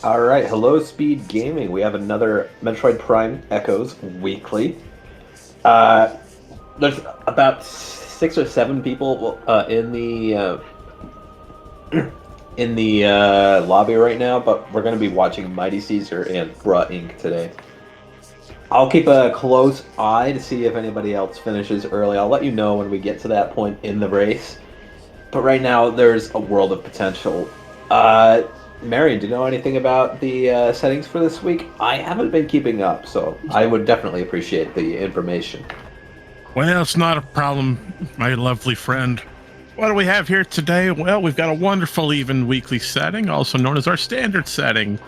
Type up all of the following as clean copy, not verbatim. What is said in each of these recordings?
All right, hello, Speed Gaming. We have another Metroid Prime Echoes weekly. Uh, there's about 6 or 7 people in the lobby right now, but we're going to be watching Mighty Caesar and Bruh Inc. today. I'll keep a close eye to see if anybody else finishes early. I'll let you know when we get to that point in the race. But right now, there's a world of potential. Uh, Marion, do you know anything about the settings for this week? I haven't been keeping up, so I would definitely appreciate the information. Well, it's not a problem, my lovely friend. What do we have here today? Well, we've got a wonderful even weekly setting, also known as our standard setting.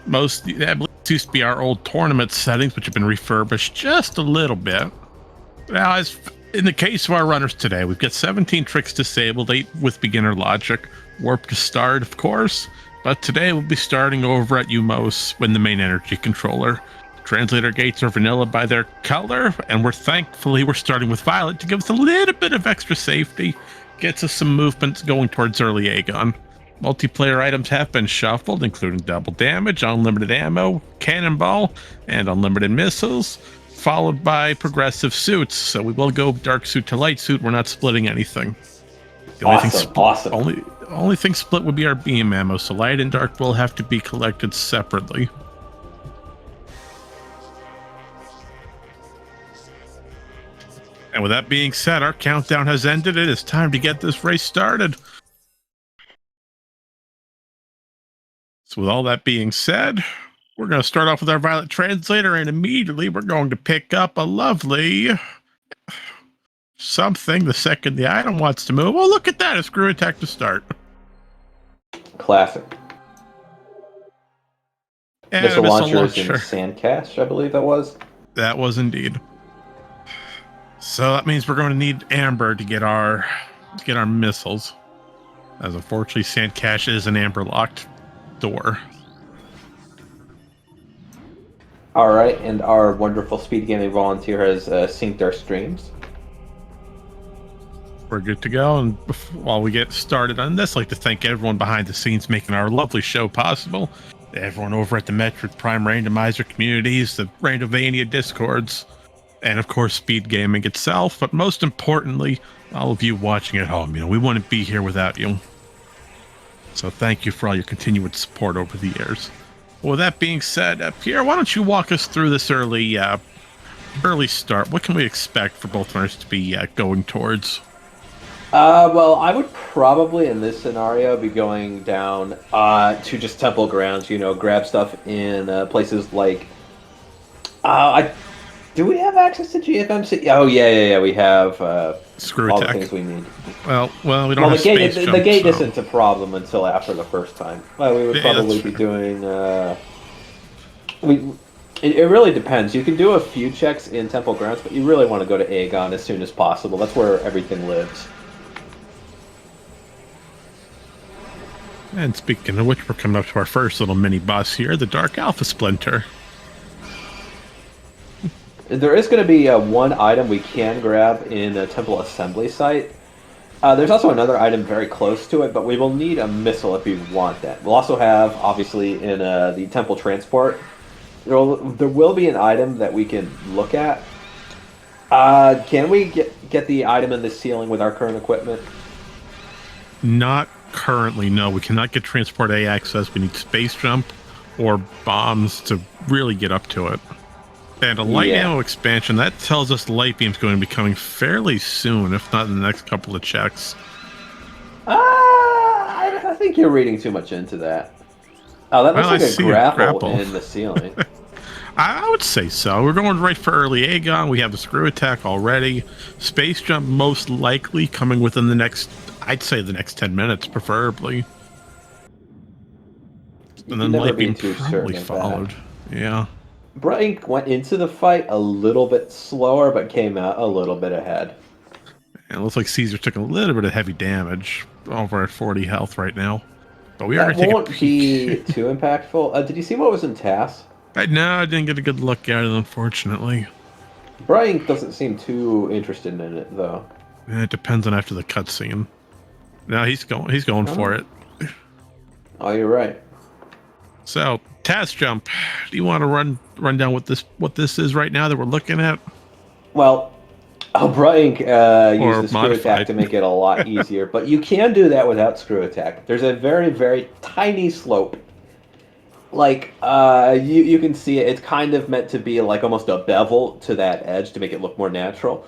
I believe it used to be our old tournament settings, which have been refurbished just a little bit. Now, as in the case of our runners today, we've got 17 tricks disabled, 8 with beginner logic, warp to start, of course. But today we'll be starting over at Umos in the main energy controller. Translator gates are vanilla by their color, and we're starting with violet to give us a little bit of extra safety, gets us some movement going towards early Aegon. Multiplayer items have been shuffled, including double damage, unlimited ammo, cannonball, and unlimited missiles, followed by progressive suits. So we will go dark suit to light suit. We're not splitting anything. The only thing split would be our beam ammo, so light and dark will have to be collected separately. And with that being said, our countdown has ended. It is time to get this race started. So with all that being said, we're going to start off with our violet translator, and immediately we're going to pick up a lovely something the second the item wants to move. Oh, look at that. A screw attack to start. Classic. And Missile launchers launcher. and Sandcast, I believe that was. That was indeed. So that means we're going to need amber to get our missiles, as unfortunately Sandcash is an amber locked door. All right, and our wonderful Speed Gaming volunteer has synced our streams. We're good to go. And while we get started on this, I'd like to thank everyone behind the scenes making our lovely show possible. Everyone over at the Metroid Prime Randomizer communities, the Randomania discords, and of course SpeedGaming itself. But most importantly, all of you watching at home. We wouldn't be here without you. So thank you for all your continued support over the years. Well, with that being said, Pierre, why don't you walk us through this early start? What can we expect for both runners to be going towards? Well, I would probably in this scenario be going down to just temple grounds. Grab stuff in places like. Do we have access to GFMC? Oh yeah. We have Screw all attack. the things we need. Well, we don't have space jump, the gate so. isn't a problem until after the first time. Well, we would probably be doing. It really depends. You can do a few checks in temple grounds, but you really want to go to Aegon as soon as possible. That's where everything lives. And speaking of which, we're coming up to our first little mini boss here, the Dark Alpha Splinter. There is going to be one item we can grab in a temple assembly site. There's also another item very close to it, but we will need a missile if we want that. We'll also have, obviously, in the temple transport, there will be an item that we can look at. Can we get the item in the ceiling with our current equipment? Not currently, no. We cannot get transport A access. We need space jump or bombs to really get up to it. And a light ammo expansion, that tells us light beam's going to be coming fairly soon, if not in the next couple of checks. I think you're reading too much into that. Oh, that looks like a grapple in the ceiling. I would say so. We're going right for early Aegon. We have the screw attack already. Space jump most likely coming within the next, I'd say the next 10 minutes, preferably. And then light beam probably followed. Yeah. Bright went into the fight a little bit slower, but came out a little bit ahead. And it looks like Caesar took a little bit of heavy damage, over at 40 health right now. But we are going to take a peek. Won't be too impactful. Did you see what was in TAS? No, I didn't get a good look at it, unfortunately. Brian doesn't seem too interested in it, though. It depends on after the cutscene. No, he's going for it. Oh, you're right. So, task jump. Do you want to run down what this is right now that we're looking at, Well, Brian used or the screw attack modified? to make it a lot easier, but you can do that without screw attack. There's a very, very tiny slope. Like, you can see it. It's kind of meant to be like almost a bevel to that edge to make it look more natural.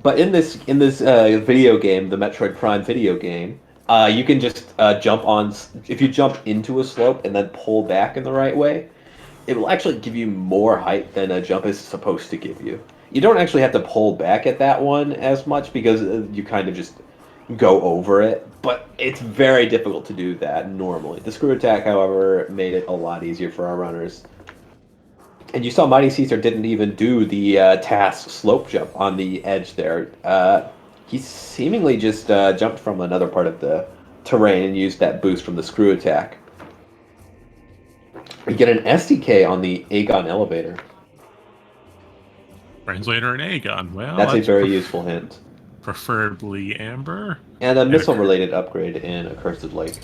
But in this video game, the Metroid Prime video game, you can just jump on. If you jump into a slope and then pull back in the right way, it will actually give you more height than a jump is supposed to give you. You don't actually have to pull back at that one as much because you kind of just go over it, but it's very difficult to do that normally. The screw attack, however, made it a lot easier for our runners. And you saw Mighty Caesar didn't even do the task slope jump on the edge there. He seemingly just jumped from another part of the terrain and used that boost from the screw attack. You get an SDK on the Aegon elevator. Translator and Aegon. Well, That's a very useful hint. preferably Amber. And a missile-related upgrade in Accursed Lake.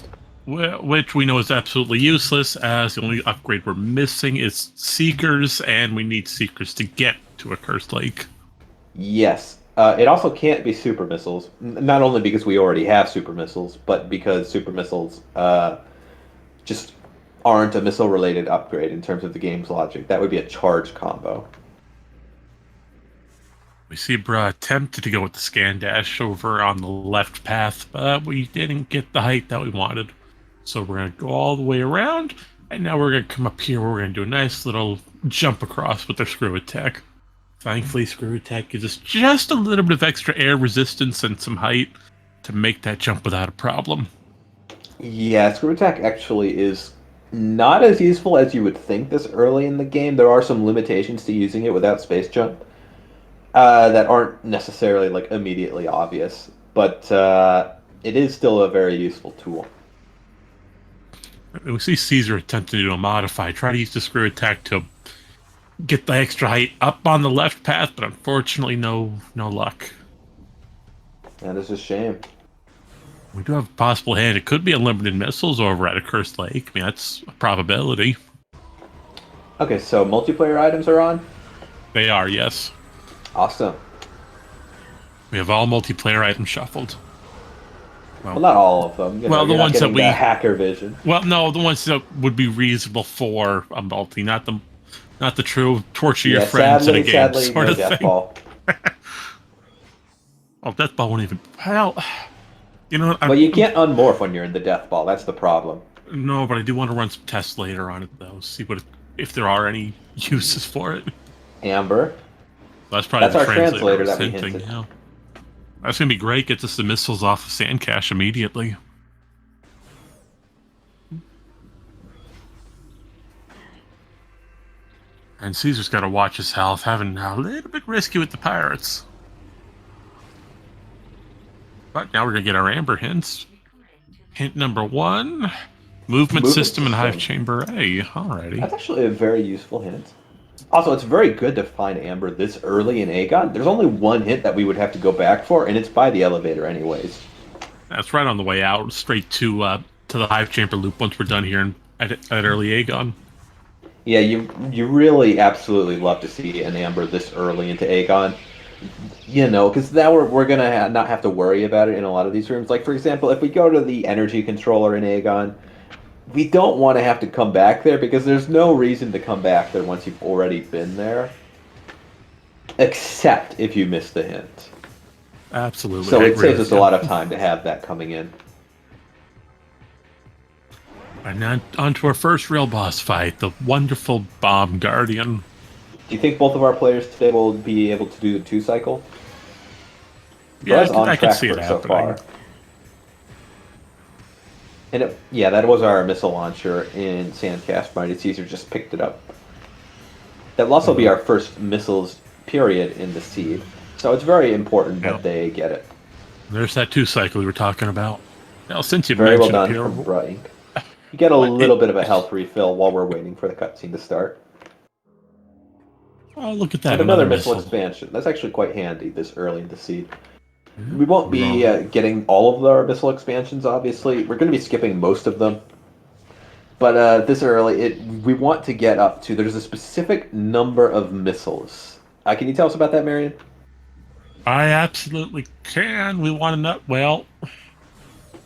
Which we know is absolutely useless, as the only upgrade we're missing is Seekers, and we need Seekers to get to Accursed Lake. Yes. It also can't be super missiles, not only because we already have super missiles, but because super missiles just aren't a missile-related upgrade in terms of the game's logic. That would be a charge combo. We see Bra attempted to go with the scan dash over on the left path, but we didn't get the height that we wanted. So we're going to go all the way around, and now we're going to come up here where we're going to do a nice little jump across with our screw attack. Thankfully, screw attack gives us just a little bit of extra air resistance and some height to make that jump without a problem. Yeah, screw attack actually is not as useful as you would think this early in the game. There are some limitations to using it without space jump that aren't necessarily like immediately obvious, but it is still a very useful tool. We see Caesar attempting to do a modify, try to use the screw attack to get the extra height up on the left path, but unfortunately no luck. That is a shame. We do have a possible hand. It could be unlimited missiles over at Accursed Lake. I mean, that's a probability. Okay, so multiplayer items are on? They are, yes. Awesome. We have all multiplayer items shuffled. Well, not all of them. Well, the ones that we hacker vision. Well, no, the ones that would be reasonable for a multi, not the true torture your friends in a game sort of thing. Ball. Oh, Death Ball won't even. Well, you know. Well, you can't unmorph when you're in the Death Ball. That's the problem. No, but I do want to run some tests later on it though. See if there are any uses for it. Amber. That's probably our translator that we hinting. hinted. Yeah. That's gonna be great. Gets us the missiles off of Sandcash immediately. And Caesar's got to watch his health, having a little bit risky with the pirates. But now we're going to get our Amber hints. Hint number 1, movement system in Hive Chamber A. Alrighty. That's actually a very useful hint. Also, it's very good to find Amber this early in Aegon. There's only one hint that we would have to go back for, and it's by the elevator anyways. That's right on the way out, straight to the Hive Chamber loop once we're done here at early Aegon. Yeah, you really absolutely love to see an Amber this early into Aegon. You know, because now we're going to not have to worry about it in a lot of these rooms. Like, for example, if we go to the energy controller in Aegon, we don't want to have to come back there because there's no reason to come back there once you've already been there. Except if you miss the hint. Absolutely. So it saves us a lot of time to have that coming in. And now on to our first real boss fight, the wonderful Bomb Guardian. Do you think both of our players today will be able to do the 2-cycle? Yeah, I can see it happening. So far. And that was our missile launcher in Sandcast. Mighty Caesar just picked it up. That will also be our first missiles period in the seed. So it's very important that they get it. There's that 2-cycle we were talking about. Now, since you very mentioned well done from Brian. You get a little bit of a health refill while we're waiting for the cutscene to start. Oh, look at that. And another missile expansion. That's actually quite handy this early in the seed. We won't be getting all of our missile expansions, obviously. We're going to be skipping most of them. But this early, we want to get up to. There's a specific number of missiles. Can you tell us about that, Marion? I absolutely can. We want to know. Well,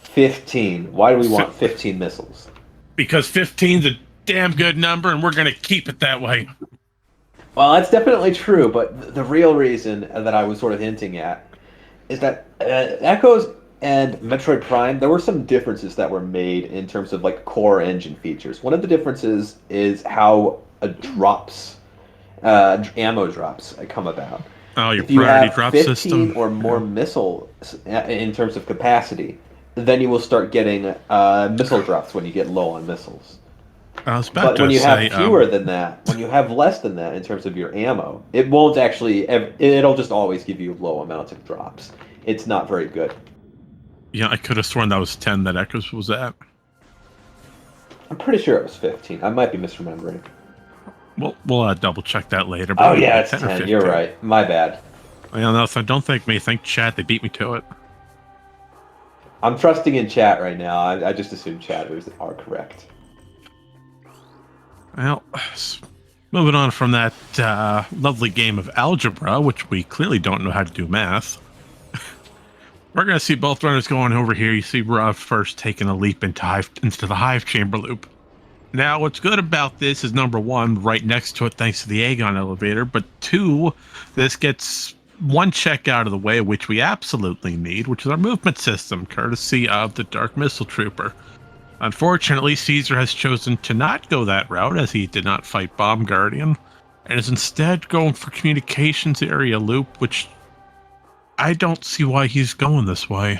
15. Why do we want 15 missiles? because 15's a damn good number, and we're going to keep it that way. Well, that's definitely true, but the real reason that I was sort of hinting at is that Echoes and Metroid Prime, there were some differences that were made in terms of like core engine features. One of the differences is how ammo drops come about. Oh, your If you priority have drop 15 system or more missiles in terms of capacity, then you will start getting missile drops when you get low on missiles. I was about But to when you say, have fewer than that, when you have less than that in terms of your ammo, it won't actually. It'll just always give you low amounts of drops. It's not very good. yeah, I could have sworn that was 10 that Echoes was at. I'm pretty sure it was 15. I might be misremembering. We'll double check that later. Oh yeah, it's 10 or 10. You're right. My bad. Yeah, no, so don't thank me. Thank chat. They beat me to it. I'm trusting in chat right now. I just assume chatters are correct. Well, moving on from that lovely game of algebra, which we clearly don't know how to do math. We're going to see both runners going over here. You see Rob first taking a leap into the hive chamber loop. Now, what's good about this is, number one, right next to it, thanks to the Aegon elevator, but two, this gets one check out of the way, which we absolutely need, which is our movement system, courtesy of the Dark Missile Trooper. Unfortunately, Caesar has chosen to not go that route, as he did not fight Bomb Guardian, and is instead going for communications area loop, which I don't see why he's going this way.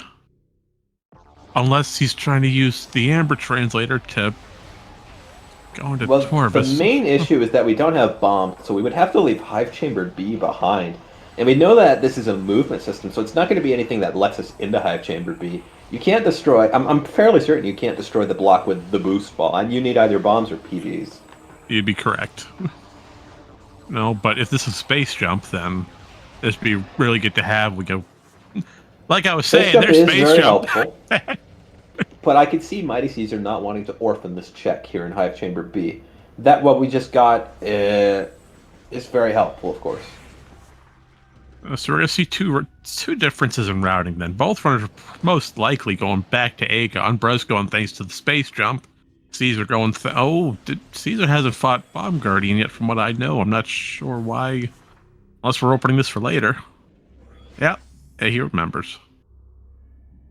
Unless he's trying to use the Amber Translator to go into Torvus. The main issue is that we don't have bombs, so we would have to leave Hive Chamber B behind. And we know that this is a movement system, so it's not going to be anything that lets us into Hive Chamber B. You can't destroy... I'm fairly certain you can't destroy the block with the boost ball, and you need either bombs or PBs. You'd be correct. No, but if this is Space Jump, then this would be really good to have. We go... Like I was saying, there's Space Jump. Helpful. But I could see Mighty Caesar not wanting to orphan this check here in Hive Chamber B. That what we just got is very helpful, of course. So we're going to see two differences in routing then. Both runners are most likely going back to Aegon. Brez going thanks to the space jump. Caesar going... Caesar hasn't fought Bomb Guardian yet from what I know. I'm not sure why. Unless we're opening this for later. Yeah, he remembers.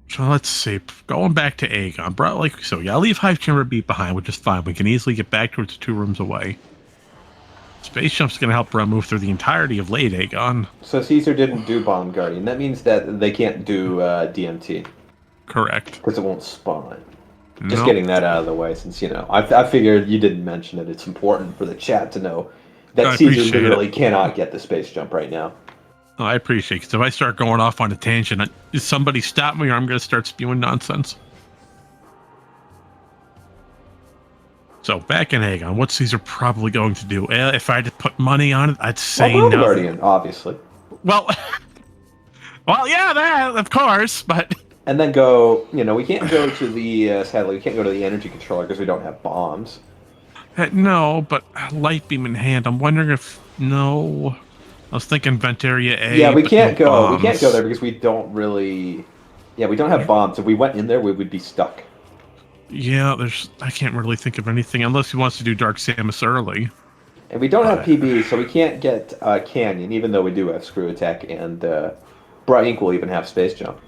So let's see. Going back to Aegon. So yeah, I'll leave Hive Chamber B behind, which is fine. We can easily get back towards 2 rooms away. Space Jump's going to help Bro move through the entirety of late Aegon. So Caesar didn't do Bomb Guardian. That means that they can't do DMT. Correct. Because it won't spawn. Just getting that out of the way, since, I figured you didn't mention it. It's important for the chat to know that Caesar literally cannot get the Space Jump right now. Oh, I appreciate it, because if I start going off on a tangent, somebody stop me or I'm going to start spewing nonsense. So, back in Aegon, what's Caesar probably going to do? If I had to put money on it, I'd say no. Guardian, obviously. Well, yeah, that, of course, but... And then go, we can't go to the, sadly, we can't go to the energy controller because we don't have bombs. No, but light beam in hand, I'm wondering if, no... I was thinking Venteria A. Yeah, we can't go. We can't go there because we don't really... Yeah, we don't have bombs. If we went in there, we would be stuck. Yeah, I can't really think of anything unless he wants to do Dark Samus early. And we don't have PB, so we can't get Canyon, even though we do have Screw Attack, and Bra Inc. will even have Space Jump.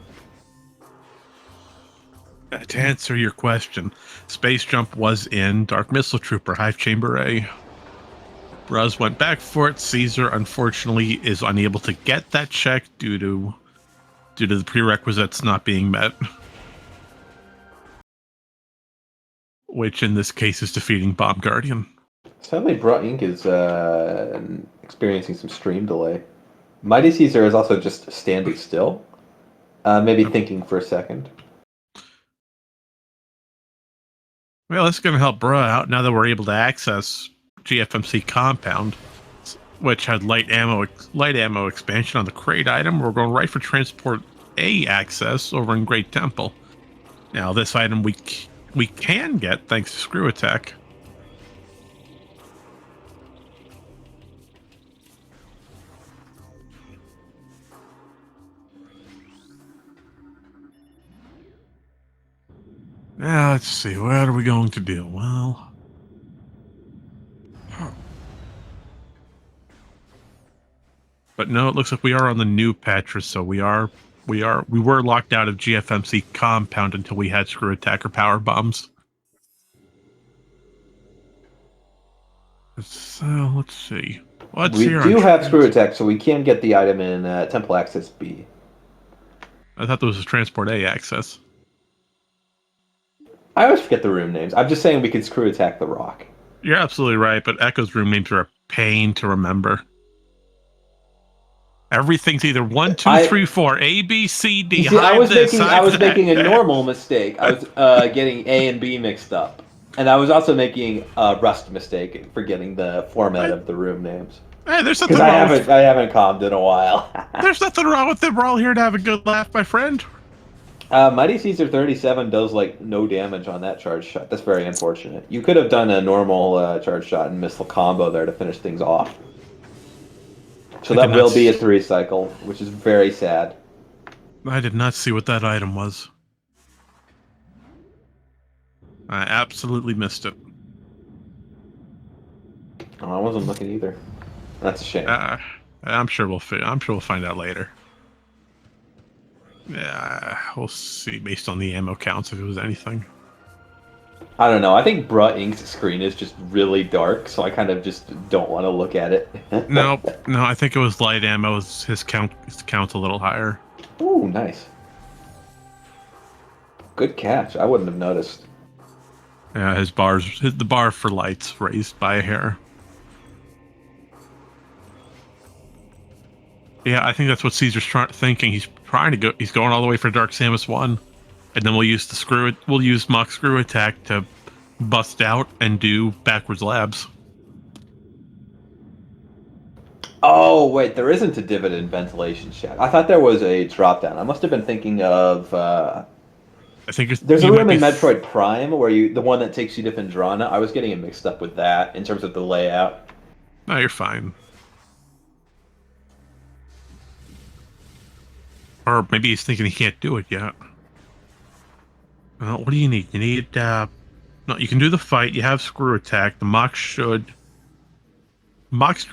To answer your question, Space Jump was in Dark Missile Trooper, Hive Chamber A. Bruz went back for it. Caesar, unfortunately, is unable to get that check due to the prerequisites not being met. Which, in this case, is defeating Bomb Guardian. Sadly, Bra Inc. is experiencing some stream delay. Mighty Caesar is also just standing still. Maybe thinking for a second. Well, that's going to help Bra out now that we're able to access GFMC Compound, which had light ammo expansion on the crate item. We're going right for Transport A access over in Great Temple. Now, this item we can get thanks to Screw Attack. Now, let's see. What are we going to do? Well... But no, it looks like we are on the new patch, so we were locked out of GFMC compound until we had Screw Attacker power bombs. So let's see. We do have Screw Attack, so we can get the item in Temple Access B. I thought there was a Transport A access. I always forget the room names. I'm just saying we could Screw Attack the rock. You're absolutely right, but Echo's room names are a pain to remember. Everything's either 1, 2, 3, 4, A, B, C, D. See, I was making a normal mistake. I was getting A and B mixed up, and I was also making a Rust mistake, forgetting the format of the room names. Hey, there's nothing wrong. I haven't calmed in a while. There's nothing wrong with it. We're all here to have a good laugh, my friend. Mighty Caesar 37 does like no damage on that charge shot. That's very unfortunate. You could have done a normal charge shot and missile combo there to finish things off. So that will be a 3 cycle, which is very sad. I did not see what that item was. I absolutely missed it. Oh, I wasn't looking either. That's a shame. I'm sure we'll find out later. Yeah, we'll see based on the ammo counts if it was anything. I don't know. I think Bruh Inc.'s screen is just really dark, so I kind of just don't want to look at it. No, I think it was light ammo. His count's a little higher. Ooh, nice. Good catch. I wouldn't have noticed. Yeah, the bar for lights raised by a hair. Yeah, I think that's what Caesar's thinking. He's going all the way for Dark Samus 1. And then we'll use Mock Screw Attack to bust out and do backwards labs. Oh, wait, there isn't a dividend ventilation shaft. I thought there was a drop down. I must have been thinking of I think there's a room in Metroid Prime where the one that takes you to Phendrana. I was getting it mixed up with that in terms of the layout. No, you're fine. Or maybe he's thinking he can't do it yet. What do you need? You need, no, you can do the fight. You have Screw Attack. The Mock Screw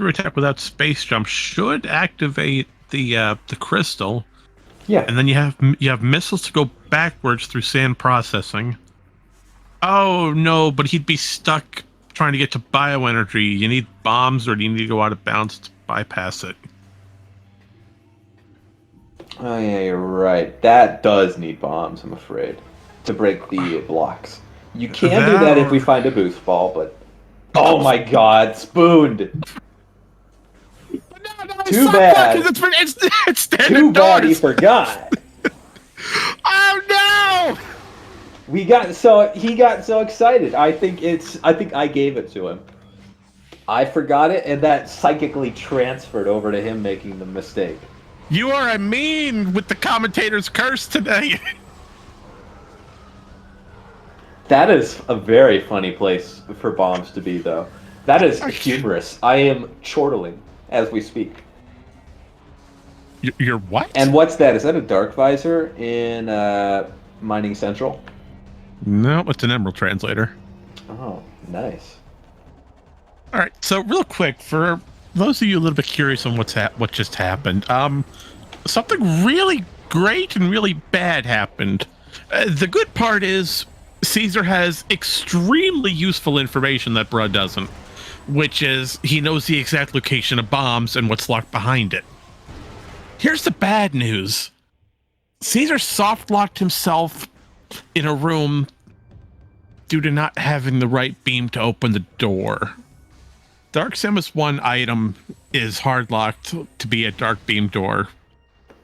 Attack without Space Jump should activate the crystal. Yeah. And then you have missiles to go backwards through sand processing. Oh, no, but he'd be stuck trying to get to bioenergy. You need bombs, or do you need to go out of bounds to bypass it? Oh, yeah, you're right. That does need bombs, I'm afraid, to break the blocks. You can do that if we find a boost ball, but... Oh my god, spooned! No, too bad. It's Too bad he forgot. Oh no! He got so excited. I think I gave it to him. I forgot it, and that psychically transferred over to him making the mistake. You are mean with the commentator's curse today. That is a very funny place for bombs to be, though. That is humorous. I am chortling as we speak. You're what? And what's that? Is that a dark visor in Mining Central? No, it's an Emerald Translator. Oh, nice. All right, so real quick, for those of you a little bit curious on what just happened, something really great and really bad happened. The good part is Caesar has extremely useful information that Bruh doesn't, which is he knows the exact location of bombs and what's locked behind it. Here's the bad news. Caesar soft-locked himself in a room due to not having the right beam to open the door. Dark Samus 1 item is hard-locked to be a dark beam door.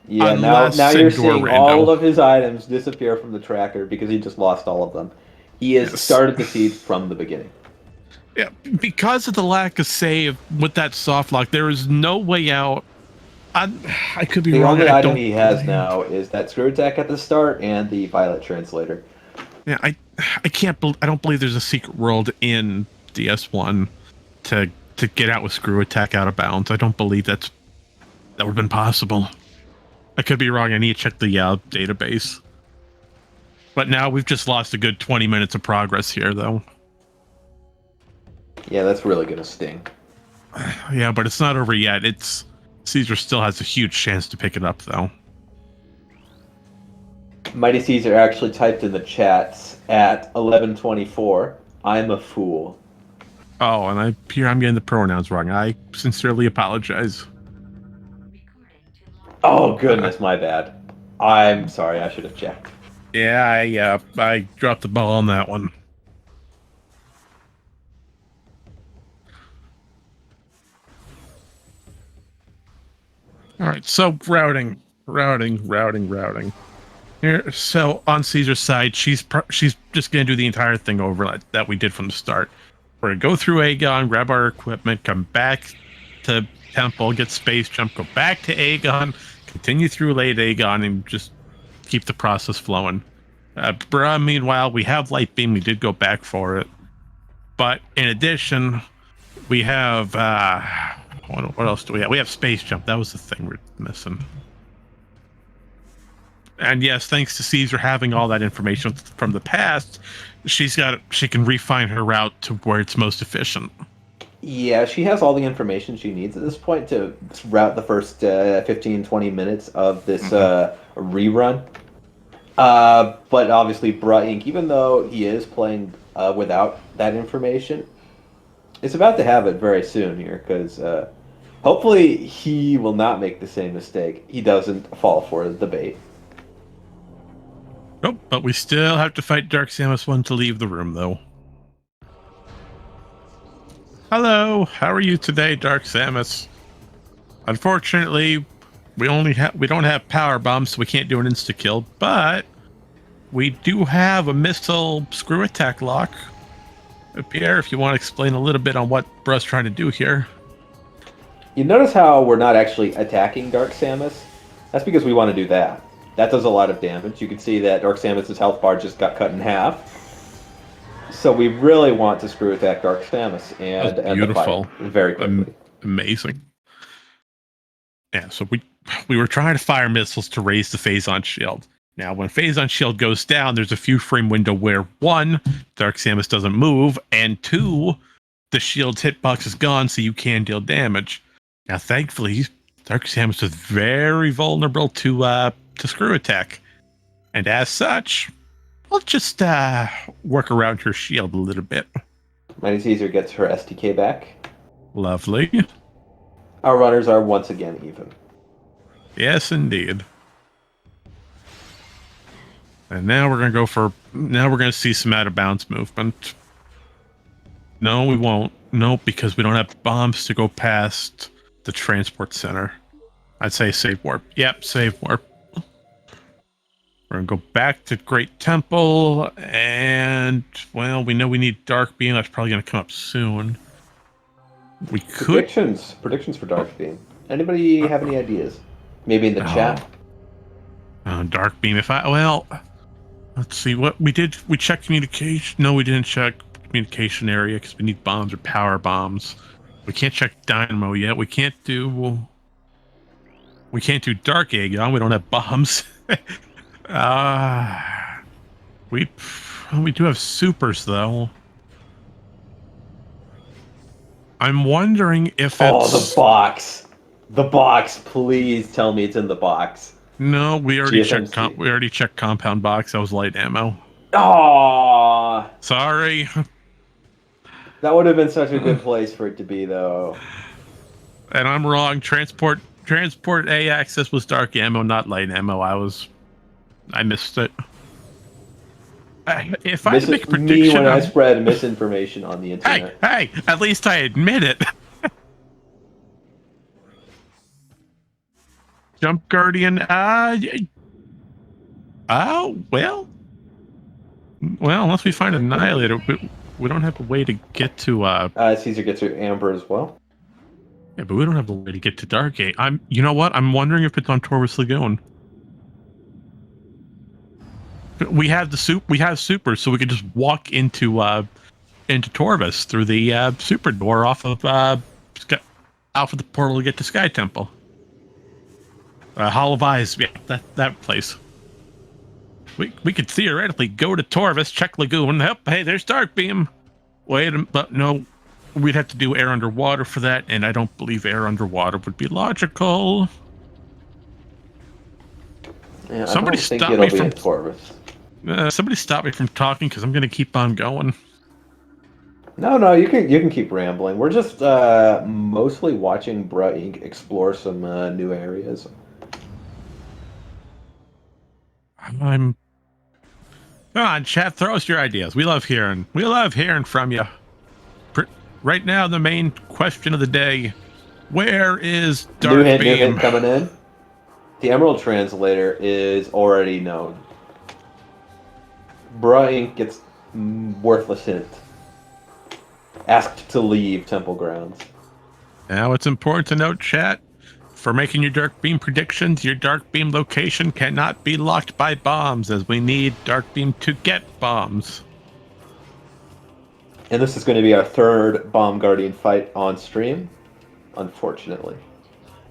Yeah, now you're seeing all of his items disappear from the tracker because he just lost all of them. He has started the siege from the beginning. Yeah, because of the lack of save with that soft lock, there is no way out. I could be wrong. The only item he has now is that Screw Attack at the start and the Violet Translator. Yeah, I don't believe there's a secret world in DS1 to get out with screw attack out of bounds. I don't believe that would have been possible. I could be wrong. I need to check the database. But now we've just lost a good 20 minutes of progress here, though. Yeah, that's really gonna sting. Yeah, but it's not over yet. Caesar still has a huge chance to pick it up, though. Mighty Caesar actually typed in the chats at 11:24. I'm a fool. Oh, and I'm getting the pronouns wrong. I sincerely apologize. Oh goodness, my bad. I'm sorry. I should have checked. Yeah, I dropped the ball on that one. All right, so routing. Here, so on Caesar's side, she's just gonna do the entire thing over that we did from the start. We're gonna go through Aegon, grab our equipment, come back to Temple, get space jump, go back to Aegon, continue through late Aegon, and just keep the process flowing. Bruh, meanwhile, we have light beam. We did go back for it, but in addition, we have what else do we have? We have space jump. That was the thing we're missing. And yes, thanks to Caesar having all that information from the past, she can refine her route to where it's most efficient. Yeah, she has all the information she needs at this point to route the first 15, 20 minutes of this rerun. But obviously, Bruh Inc., even though he is playing without that information, is about to have it very soon here, because hopefully he will not make the same mistake. He doesn't fall for the bait. Nope, but we still have to fight Dark Samus 1 to leave the room, though. Hello, how are you today, Dark Samus? Unfortunately, we don't have power bombs, so we can't do an insta kill, but we do have a missile screw attack lock. Pierre, if you want to explain a little bit on what Bruh's trying to do here. You notice how we're not actually attacking Dark Samus? That's because we want to do that. That does a lot of damage. You can see that Dark Samus' health bar just got cut in half. So we really want to screw attack Dark Samus and end the fight very quickly. Amazing. Yeah, so we were trying to fire missiles to raise the Phazon shield. Now, when Phazon shield goes down, there's a few frame window where 1, Dark Samus doesn't move, and 2, the shield's hitbox is gone, so you can deal damage. Now, thankfully, Dark Samus is very vulnerable to screw attack, and as such, we'll just work around her shield a little bit. Mighty Caesar gets her STK back. Lovely. Our runners are once again even. Yes, indeed. And now we're gonna see some out of bounds movement. No, we won't. Nope, because we don't have bombs to go past the transport center. I'd say save warp. Yep, save warp. We're gonna go back to Great Temple, and well, we know we need Dark Beam. That's probably gonna come up soon. We could predictions for Dark Beam. Anybody have any ideas? Maybe in the chat. Dark Beam. Let's see what we did. We checked communication. No, we didn't check communication area because we need bombs or power bombs. We can't check Dynamo yet. We can't do Dark Aegon. We don't have bombs. We do have supers though. I'm wondering if it's... the box. The box. Please tell me it's in the box. No, we already checked compound box. That was light ammo. Aww. Sorry. That would have been such a good place for it to be, though. And I'm wrong. Transport A access was dark ammo, not light ammo. I missed it. If I had to make a prediction, me when I spread misinformation on the internet. Hey! At least I admit it. Jump Guardian. Oh well. Well, unless we find Annihilator, we don't have a way to get to. Caesar gets her Amber as well. Yeah, but we don't have a way to get to Darkgate. You know what? I'm wondering if it's on Taurus Lagoon. We have we have super, so we could just walk into Torvis through the super door off of the portal to get to Sky Temple. Hall of Eyes, yeah, that place. We could theoretically go to Torvis, check Lagoon. Hey, there's Darkbeam. Wait, but no, we'd have to do air underwater for that, and I don't believe air underwater would be logical. Yeah, Somebody I don't think stop it'll me be from at Torvis. somebody stop me from talking because I'm going to keep on going. No, you can keep rambling. We're just mostly watching Bruh Inc. explore some new areas. I'm. Come on, chat. Throw us your ideas. We love hearing from you. Right now, the main question of the day: where is New hint Darkbeam? coming in. The Emerald Translator is already known. Bruh Inc. gets worthless hint. Asked to leave Temple Grounds. Now, it's important to note, chat, for making your Darkbeam predictions, your Darkbeam location cannot be locked by bombs, as we need Darkbeam to get bombs. And this is going to be our third Bomb Guardian fight on stream, unfortunately.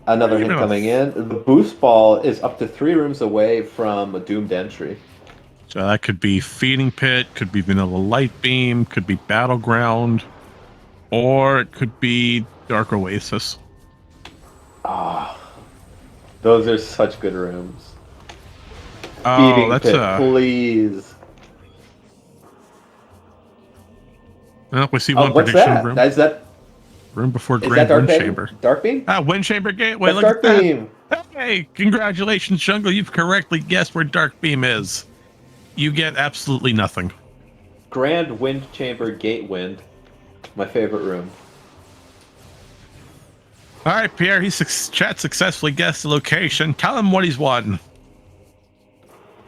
Another hint coming in. The boost ball is up to 3 rooms away from a doomed entry. So that could be Feeding Pit, could be Vanilla Light Beam, could be Battleground, or it could be Dark Oasis. Ah, those are such good rooms. Oh, Feeding that's Pit, please. Well, we see Oh, one what's prediction that? room. Is that Room before is Grand that Wind Darkbeam? Chamber. Darkbeam? Wind Chamber Gateway. That's Look at Darkbeam. that. Hey, congratulations, Jungle. You've correctly guessed where Darkbeam is. You get absolutely nothing. Grand Wind Chamber Gate Wind. My favorite room. All right, Pierre. Chat successfully guessed the location. Tell him what he's won.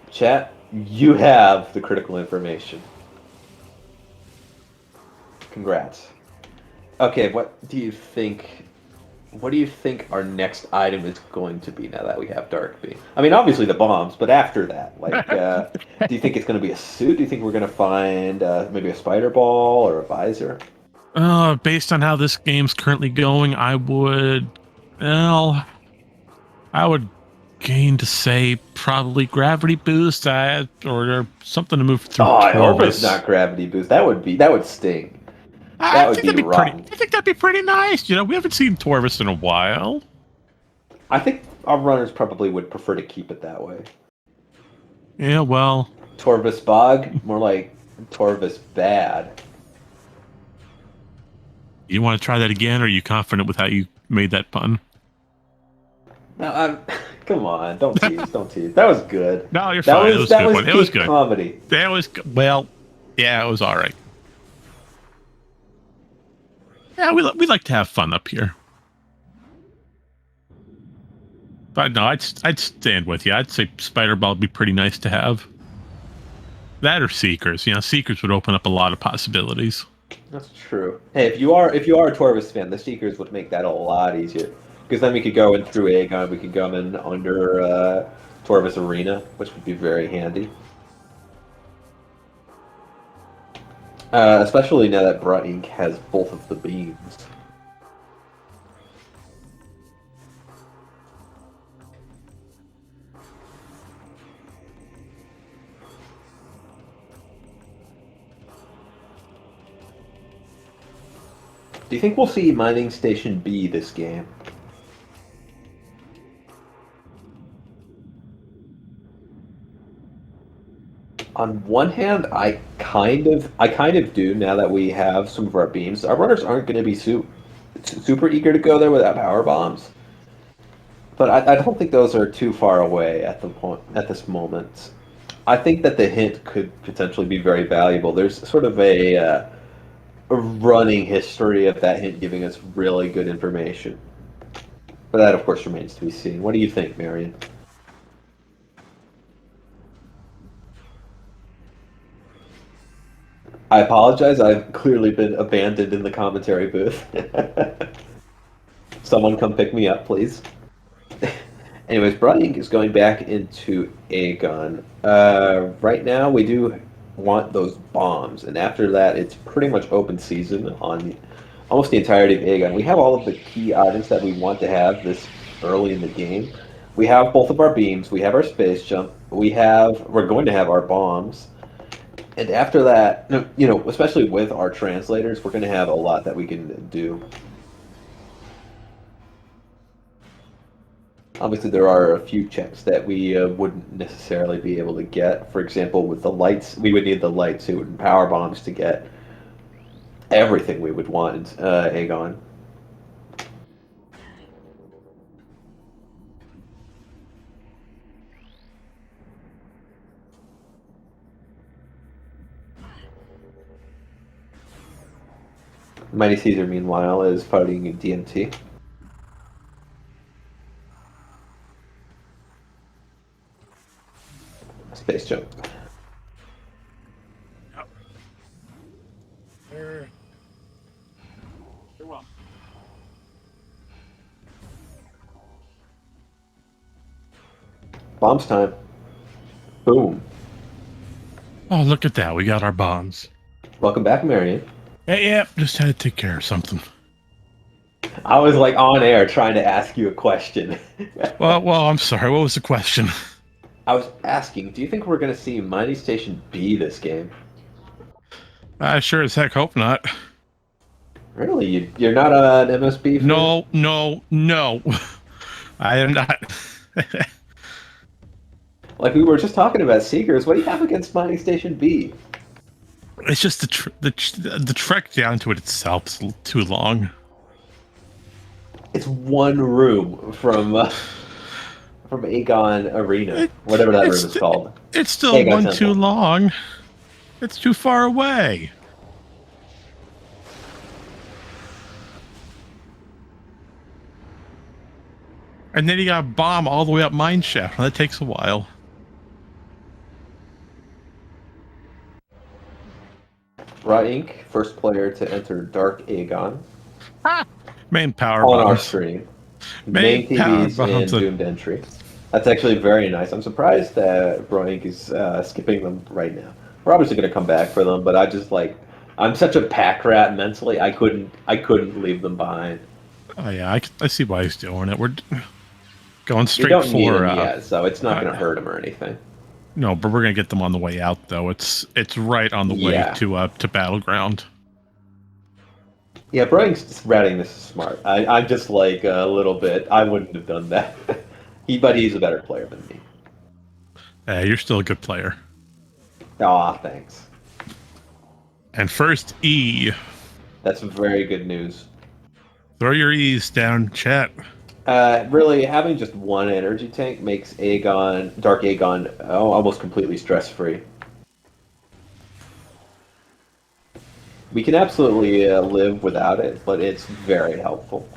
Chat, you have the critical information. Congrats. Okay, what do you think? What do you think our next item is going to be now that we have Darkbeam? I mean, obviously the bombs, but after that, like, do you think it's going to be a suit? Do you think we're going to find maybe a spider ball or a visor? Based on how this game's currently going, I would gain to say probably gravity boost, or something to move through. Oh, I hope Torus. it's not gravity boost. That would sting. I think that'd be pretty nice. You know, we haven't seen Torvis in a while. I think our runners probably would prefer to keep it that way. Yeah, well, Torvis Bog, more like Torvis Bad. You want to try that again, or are you confident with how you made that pun? No, come on, don't tease, don't tease. That was good. No, you're fine. It was a good one. It was good. Comedy. That was well, yeah, it was all right. Yeah, we like to have fun up here. But no, I'd stand with you. I'd say Spider Ball would be pretty nice to have. That or Seekers. You know, Seekers would open up a lot of possibilities. That's true. Hey, if you are a Torvis fan, the Seekers would make that a lot easier. Because then we could go in through Aegon, we could go in under Torvis Arena, which would be very handy. Especially now that Bruh Inc. has both of the beams. Do you think we'll see Mining Station B this game? On one hand, I kind of do now that we have some of our beams. Our runners aren't going to be super eager to go there without power bombs, but I don't think those are too far away at this moment. I think that the hint could potentially be very valuable. There's sort of a running history of that hint giving us really good information, but that of course remains to be seen. What do you think, Marion? I apologize. I've clearly been abandoned in the commentary booth. Someone come pick me up, please. Anyways, Brian is going back into Aegon. Right now, we do want those bombs, and after that, it's pretty much open season on almost the entirety of Aegon. We have all of the key items that we want to have this early in the game. We have both of our beams. We have our space jump. We're going to have our bombs. And after that, especially with our translators, we're going to have a lot that we can do. Obviously, there are a few checks that we wouldn't necessarily be able to get. For example, with the lights, we would need the light suit and power bombs to get everything we would want in Aegon. Mighty Caesar, meanwhile, is fighting DMT. Space jump. You're welcome. Bombs time. Boom. Oh, look at that. We got our bombs. Welcome back, Marion. Yeah, just had to take care of something. I was like on air trying to ask you a question. Well, I'm sorry. What was the question? I was asking, do you think we're going to see Mighty Station B this game? I sure as heck hope not. Really? You're not an MSB fan? No. I am not. Like we were just talking about Seekers, what do you have against Mighty Station B? It's just the trek down to it itself is a little too long. It's one room from Aegon Arena, whatever that room is called. It's still Aegon one Temple. too long. It's too far away. And then you got a bomb all the way up mine shaft. That takes a while. Ra Inc., first player to enter Dark Aegon Main power on our bombs. stream. Main power TVs bombs. and doomed entry. That's actually very nice. I'm surprised that Ra Inc. is skipping them right now. We're obviously going to come back for them, but I'm such a pack rat mentally. I couldn't leave them behind. Oh yeah, I see why he's doing it. We're going You straight don't need for them yet, so it's not going to hurt him or anything. No, but we're gonna get them on the way out though. It's right on the way to Battleground. Yeah, Brian's ratting this is smart. I'm just like a little bit. I wouldn't have done that. But he's a better player than me. You're still a good player. Aw, thanks. And first E. That's very good news. Throw your E's down, chat. Really, having just one energy tank makes Dark Aegon, almost completely stress-free. We can absolutely live without it, but it's very helpful.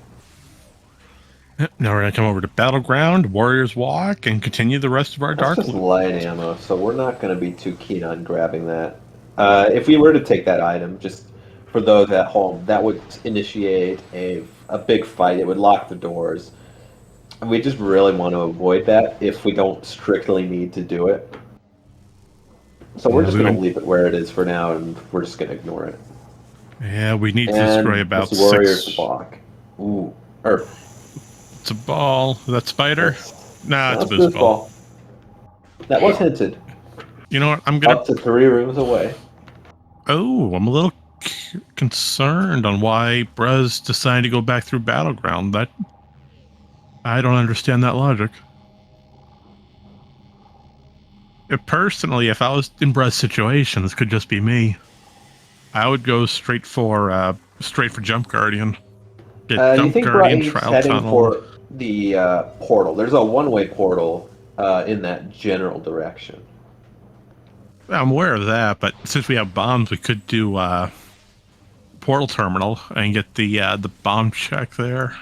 Now we're gonna come over to Battleground, Warriors Walk, and continue the rest of our That's dark just loop. light ammo, so we're not going to be too keen on grabbing that. If we were to take that item, just for those at home, that would initiate a big fight. It would lock the doors. And we just really want to avoid that if we don't strictly need to do it. So we're just going to leave it where it is for now, and we're just going to ignore it. Yeah, we need to destroy about this Warriors 6. Block. Ooh, or It's a ball. Is that spider? Nah, it's a that's boost ball. That was hinted. You know what? I'm gonna. Up to 3 rooms away. Oh, I'm a little concerned on why Brez decided to go back through Battleground. That I don't understand that logic. Personally, if I was in Brez's situation, this could just be me. I would go straight for Jump Guardian. Get You Jump think Guardian, Brian's Trial heading Tunnel. for the portal? There's a one-way portal in that general direction. I'm aware of that, but since we have bombs, we could do Portal Terminal and get the bomb check there.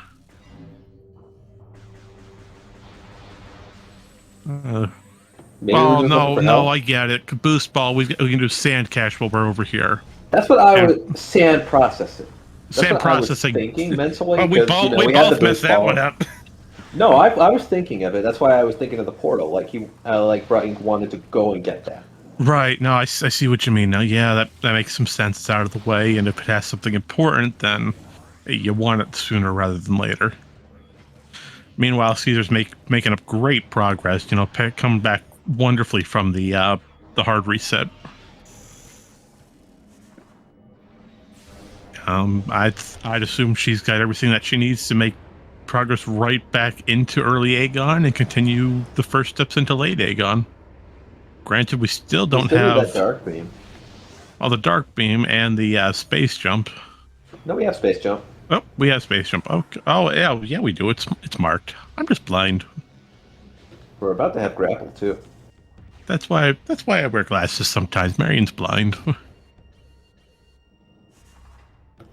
Maybe we're Oh just looking for no, help. I get it. Boost ball. We can do sand cash while we're over here. That's what I would sand processing. That's Sand what I was processing. thinking mentally. Oh, we 'cause, both we had the messed boost that ball. one up. No, I was thinking of it. That's why I was thinking of the portal. Like like Brian wanted to go and get that. Right. No, I see what you mean now. Yeah, that makes some sense. It's out of the way, and if it has something important, then you want it sooner rather than later. Meanwhile, Caesar's making up great progress. You know, coming back wonderfully from the hard reset. I'd assume she's got everything that she needs to make progress right back into early Aegon and continue the first steps into late Aegon. Granted, we still We don't still need that have dark beam. all the dark beam and the space jump. No, we have space jump. Oh, we have space jump. Oh, yeah, we do. It's marked. I'm just blind. We're about to have grapple too. That's why I wear glasses sometimes. Marion's blind.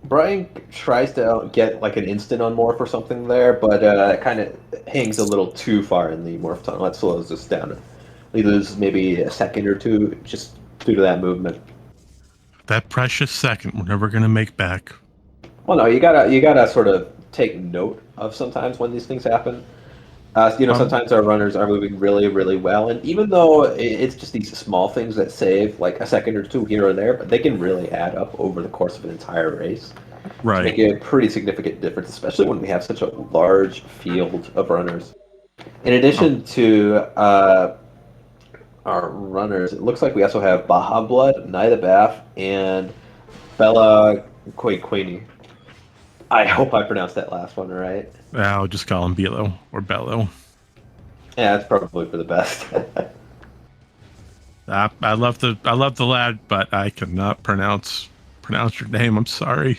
Brian tries to get like an instant on morph or something there, but it kind of hangs a little too far in the morph tunnel. That slows us down. We lose maybe a second or two just due to that movement. That precious second we're never gonna make back. Well, no, you gotta sort of take note of sometimes when these things happen. Sometimes our runners are moving really, really well, and even though it's just these small things that save like a second or two here or there, but they can really add up over the course of an entire race. To Right. make a pretty significant difference, especially when we have such a large field of runners. In Oh, addition to our runners, it looks like we also have Baja Blood, Knight of Bath, and Bella Quaquini. I hope I pronounced that last one right. I'll just call him Belo or Bello. Yeah, that's probably for the best. I love the lad, but I cannot pronounce your name. I'm sorry.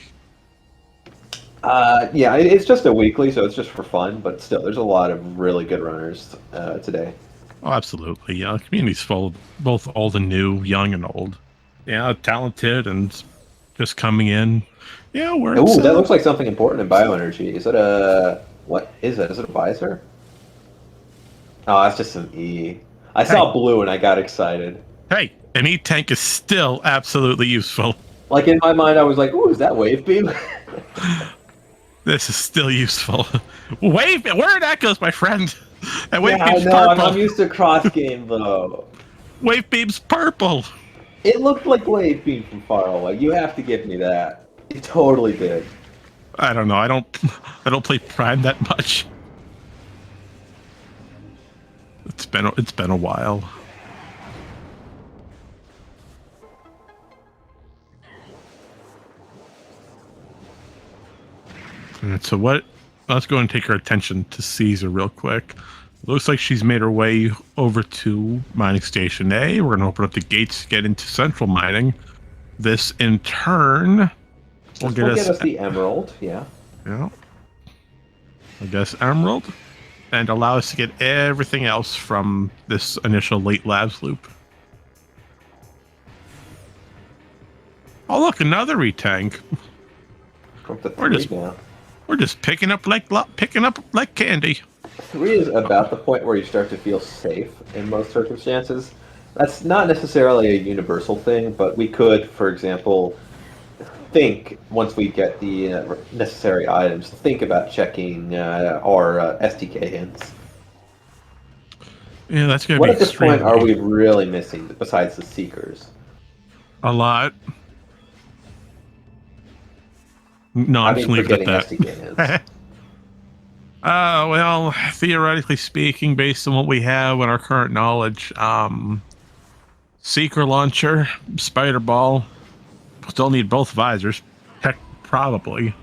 Yeah, it's just a weekly, so it's just for fun, but still, there's a lot of really good runners today. Oh, absolutely. Yeah, the community's full of both old and new, young and old. Yeah, talented and just coming in. Yeah, where it's Ooh, that looks like something important in bioenergy. Is it a... What is it? Is it a visor? Oh, that's just an E. I hey, saw blue and I got excited. hey, an E tank is still absolutely useful. Like in my mind, I was like, "Ooh, is that wave beam?" This is still useful. Wave, where that goes, my friend? And wave Yeah, I beam's know. I'm, purple. I'm used to cross game though. Wave beam's purple. It looked like wave beam from far away. You have to give me that. It totally did. I don't know. I don't play Prime that much. It's been a while. And so what? Let's go and take our attention to Caesar real quick. Looks like she's made her way over to mining station A. We're gonna open up the gates to get into central mining. This in turn will This get will get us, us the emerald. Yeah. yeah, I guess emerald, and allow us to get everything else from this initial late labs loop. Oh look, another retank. Up to We're three just now. we're just picking up like candy. Three is about the point where you start to feel safe in most circumstances. That's not necessarily a universal thing, but we could, for example, think once we get the necessary items, think about checking our STK hints. Yeah, that's gonna What be at this point are extremely we really missing besides the seekers? a lot. No, I I'm just mean, gonna leave it forgetting at STK hints. that. Well, theoretically speaking, based on what we have and our current knowledge, Seeker launcher, Spider Ball, still need both visors. Heck, probably.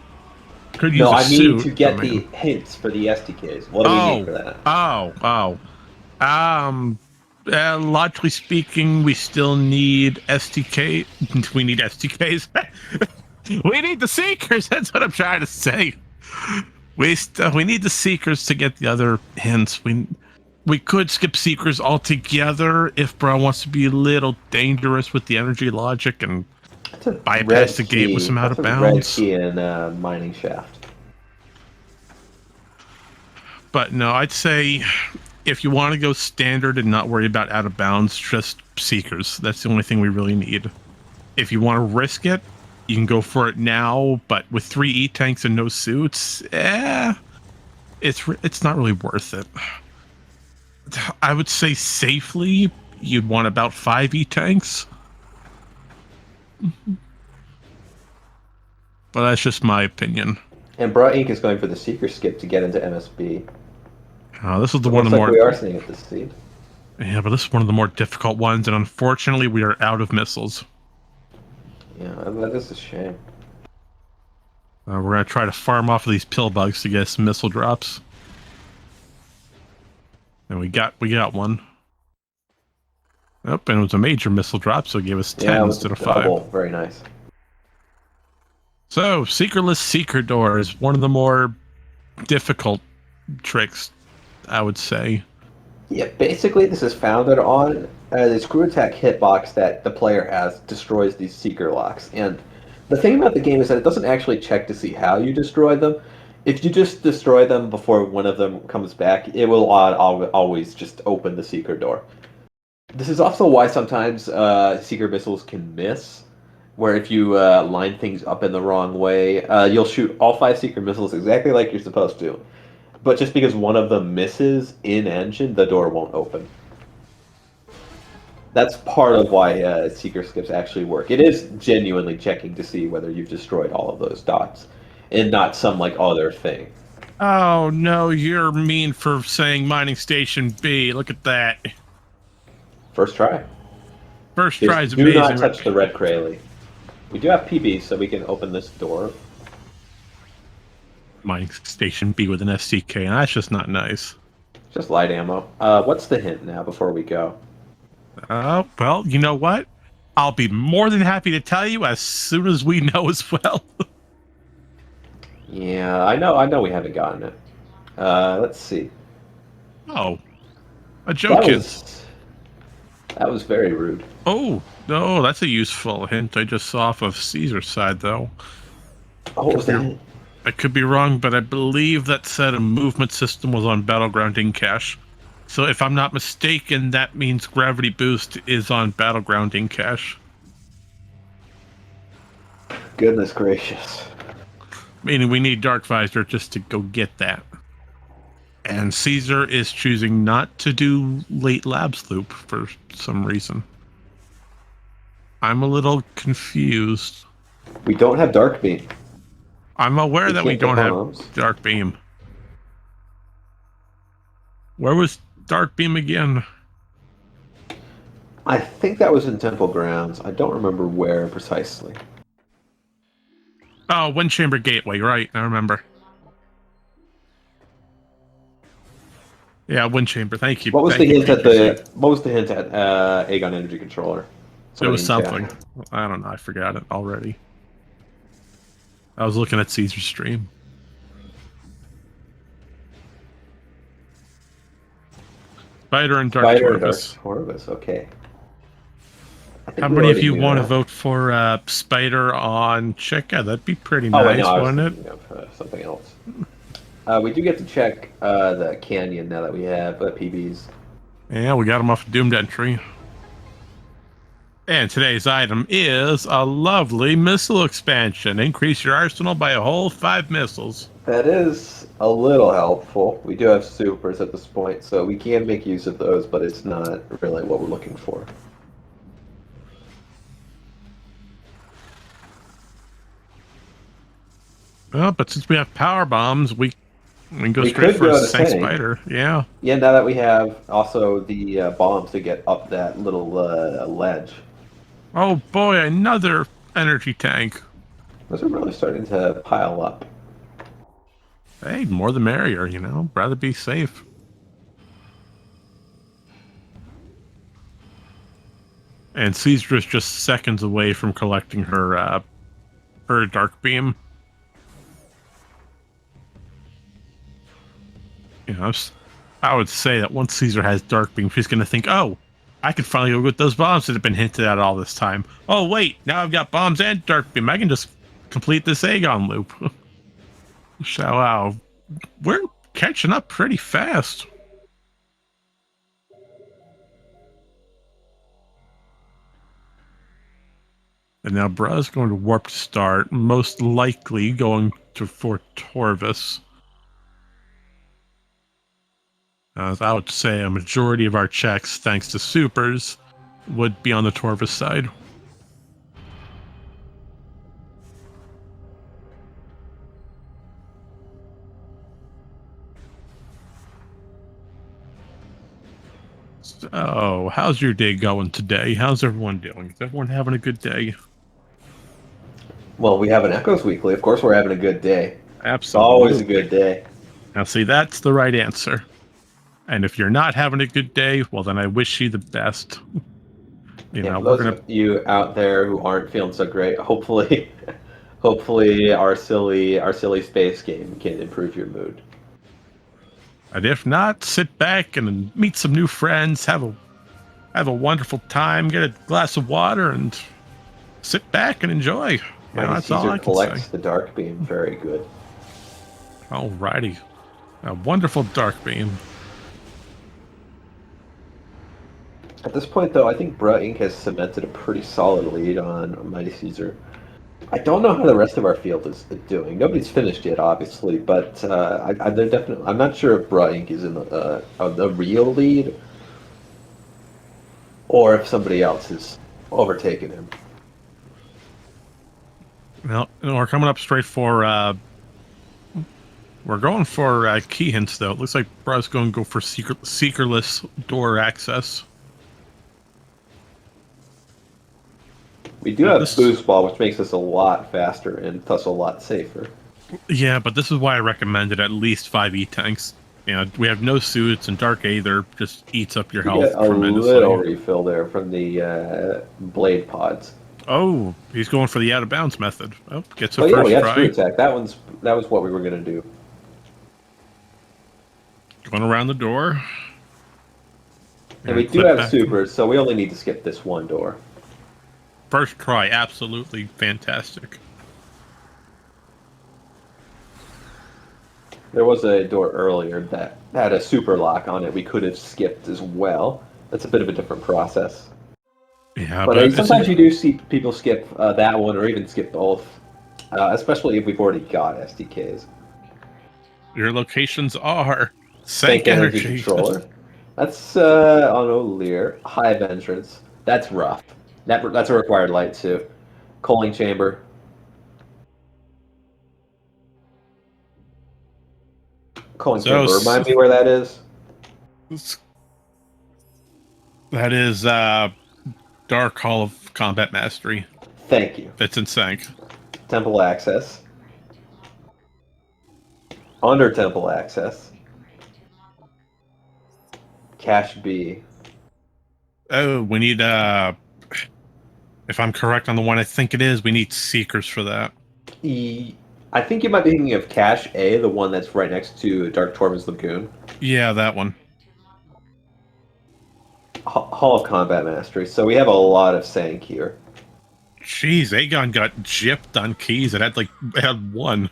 Could use No, a I mean suit. to I get the mean, hints for the STKs. What do we need oh, for that? oh. Logically speaking, we still need STK. We need STKs. We need the Seekers. That's what I'm trying to say. We need the Seekers to get the other hints. We could skip Seekers altogether if Brown wants to be a little dangerous with the energy logic and That's a bypass red the gate with key. some out That's of a red bounds. key in mining shaft. But no, I'd say if you want to go standard and not worry about out of bounds, just Seekers. That's the only thing we really need. If you want to risk it, you can go for it now. But with 3 E tanks and no suits, it's not really worth it. I would say safely, you'd want about 5 E-tanks. But that's just my opinion. And Bra Inc. is going for the Seeker skip to get into MSB. This is the So it one looks of the like more... we are staying at this seed. Yeah, but this is one of the more difficult ones, and unfortunately, we are out of missiles. Yeah, that is a shame. We're gonna try to farm off of these pill bugs to get some missile drops. And we got one. Oh, and it was a major missile drop, so it gave us 10 instead of 5. Double. Very nice. So, Seekerless Seeker Door is one of the more difficult tricks, I would say. Yeah, basically this is founded on the screw attack hitbox that the player has destroys these Seeker locks. And the thing about the game is that it doesn't actually check to see how you destroy them. If you just destroy them before one of them comes back, it will always just open the Seeker door. This is also why sometimes Seeker missiles can miss, where if you line things up in the wrong way, you'll shoot all 5 Seeker missiles exactly like you're supposed to. But just because one of them misses in engine, the door won't open. That's part of why Seeker skips actually work. It is genuinely checking to see whether you've destroyed all of those dots, and not some like other thing. Oh no, you're mean for saying mining station B. Look at that. First try. First Just try is do amazing. not touch the red Krayley. We do have PBs, so we can open this door. Mining station B with an STK, and that's just not nice. Just light ammo. What's the hint now before we go? Well, you know what? I'll be more than happy to tell you as soon as we know as well. Yeah, I know we haven't gotten it. Let's see. Oh, a Jokins. That was very rude. Oh, no, that's a useful hint I just saw off of Caesar's side, though. Oh, what was the hint? I could be wrong, but I believe that said a movement system was on Battleground in cache. So if I'm not mistaken, that means Gravity Boost is on Battleground in cache. Goodness gracious. Meaning we need Dark Visor just to go get that. And Caesar is choosing not to do late labs loop for some reason. I'm a little confused. We don't have Dark Beam. I'm aware that we don't have Dark Beam. Where was Dark Beam again? I think that was in Temple Grounds. I don't remember where precisely. Oh, Wind Chamber Gateway, right, I remember. Yeah, Wind Chamber, thank you. What was the hint at Aegon Energy Controller? It was something. I don't know, I forgot it already. I was looking at Caesar's stream. Spider and Dark Torvus, okay. How many of you want to vote for Spider on Chica? That'd be pretty nice, wouldn't it? Of, something else. We do get to check the canyon now that we have PBs. Yeah, we got them off Doomed Entry. And today's item is a lovely missile expansion. Increase your arsenal by a whole 5 missiles. That is a little helpful. We do have supers at this point, so we can make use of those, but it's not really what we're looking for. Well, but since we have power bombs, we can go straight for a Tank Spider. Yeah. Yeah, now that we have also the bombs to get up that little ledge. Oh boy, another energy tank. Those are really starting to pile up. Hey, more the merrier, you know. Rather be safe. And Caesar is just seconds away from collecting her Dark Beam. You know, I would say that once Caesar has Dark Beam, she's going to think, oh, I could finally go get those bombs that have been hinted at all this time. Oh, wait, now I've got bombs and Dark Beam. I can just complete this Aegon loop. So, wow, we're catching up pretty fast. And now Bra's going to warp to start, most likely going to Fort Torvus. I would say a majority of our checks, thanks to supers, would be on the Torvis side. So, how's your day going today? How's everyone doing? Is everyone having a good day? Well, we have an Echoes Weekly. Of course, we're having a good day. It's always a Absolutely. good day. Now, see, that's the right answer. And if you're not having a good day, well, then I wish you the best. Yeah, for We're those gonna. of you out there who aren't feeling so great, hopefully, hopefully our silly space game can improve your mood. And if not, sit back and meet some new friends. Have a wonderful time. Get a glass of water and sit back and enjoy. Mighty That's all Caesar I can say. collects the dark beam. Very good. Alrighty, a wonderful dark beam. At this point, though, I think Bruh Inc. has cemented a pretty solid lead on Mighty Caesar. I don't know how the rest of our field is doing. Nobody's finished yet, obviously, but they're definitely. I'm not sure if Bruh Inc. is in the real lead, or if somebody else has overtaken him. Well, we're coming up straight for. We're going for key hints though. It looks like Bruh's going to go for seekerless door access. We do have boost ball, which makes us a lot faster and thus a lot safer. Yeah, but this is why I recommended at least 5 E-tanks. We have no suits, and Dark Aether just eats up your health tremendously. A little refill there from the blade pods. Oh, he's going for the out-of-bounds method. Oh, gets a But yeah, first we have try. screw attack. That was what we were going to do. Going around the door. And we do have supers, so we only need to skip this one door. First try, absolutely fantastic. There was a door earlier that had a super lock on it we could have skipped as well. That's a bit of a different process. Yeah, but sometimes you do see people skip that one or even skip both, especially if we've already got SDKs. Your locations are Sank Energy Controller. That's on O'Lear. Hive Entrance. That's rough. That's a required light too. Coaling Chamber. Coaling Chamber. Remind me where that is. That is Dark Hall of Combat Mastery. Thank you. It's in Sank. Temple Access. Under Temple Access. Cache B. Oh, we need if I'm correct on the one I think it is, we need Seekers for that. I think you might be thinking of Cache A, the one that's right next to Dark Torvin's Lagoon. Yeah, that one. Hall of Combat Mastery. So we have a lot of Sank here. Jeez, Aegon got gypped on keys. It had one.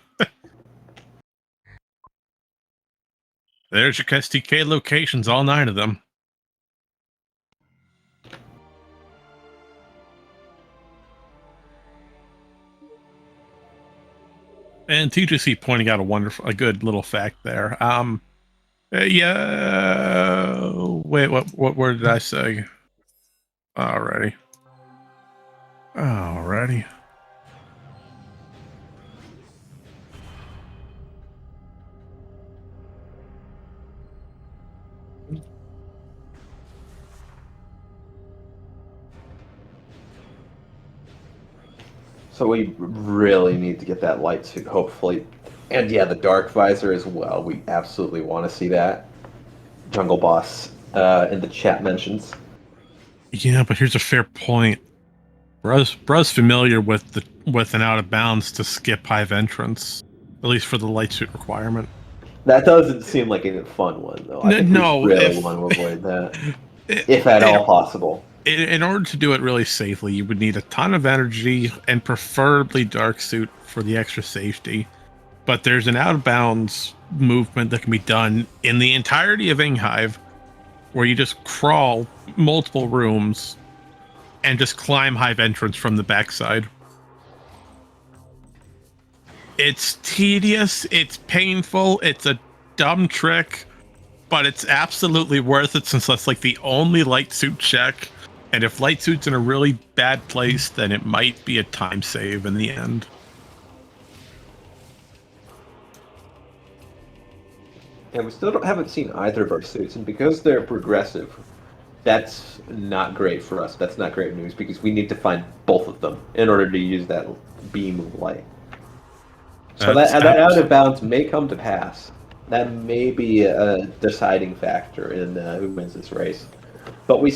There's your STK locations, all 9 of them. And TGC pointing out a good little fact there. Yeah. Wait, what word did I say? Alrighty. So we really need to get that light suit, hopefully. And yeah, the dark visor as well. We absolutely want to see that. Jungle Boss in the chat mentions. Yeah, but here's a fair point. Bruh's familiar with an out of bounds to skip Hive Entrance, at least for the light suit requirement. That doesn't seem like a fun one, though. I think we really want to avoid that, if at all possible. In order to do it really safely, you would need a ton of energy and preferably dark suit for the extra safety. But there's an out of bounds movement that can be done in the entirety of Inghive, where you just crawl multiple rooms and just climb Hive Entrance from the backside. It's tedious, it's painful, it's a dumb trick, but it's absolutely worth it since that's like the only light suit check. And if light suit's in a really bad place, then it might be a time save in the end. And we still haven't seen either of our suits, and because they're progressive, that's not great for us. That's not great news because we need to find both of them in order to use that beam of light. So that out of bounds may come to pass. That may be a deciding factor in who wins this race. But we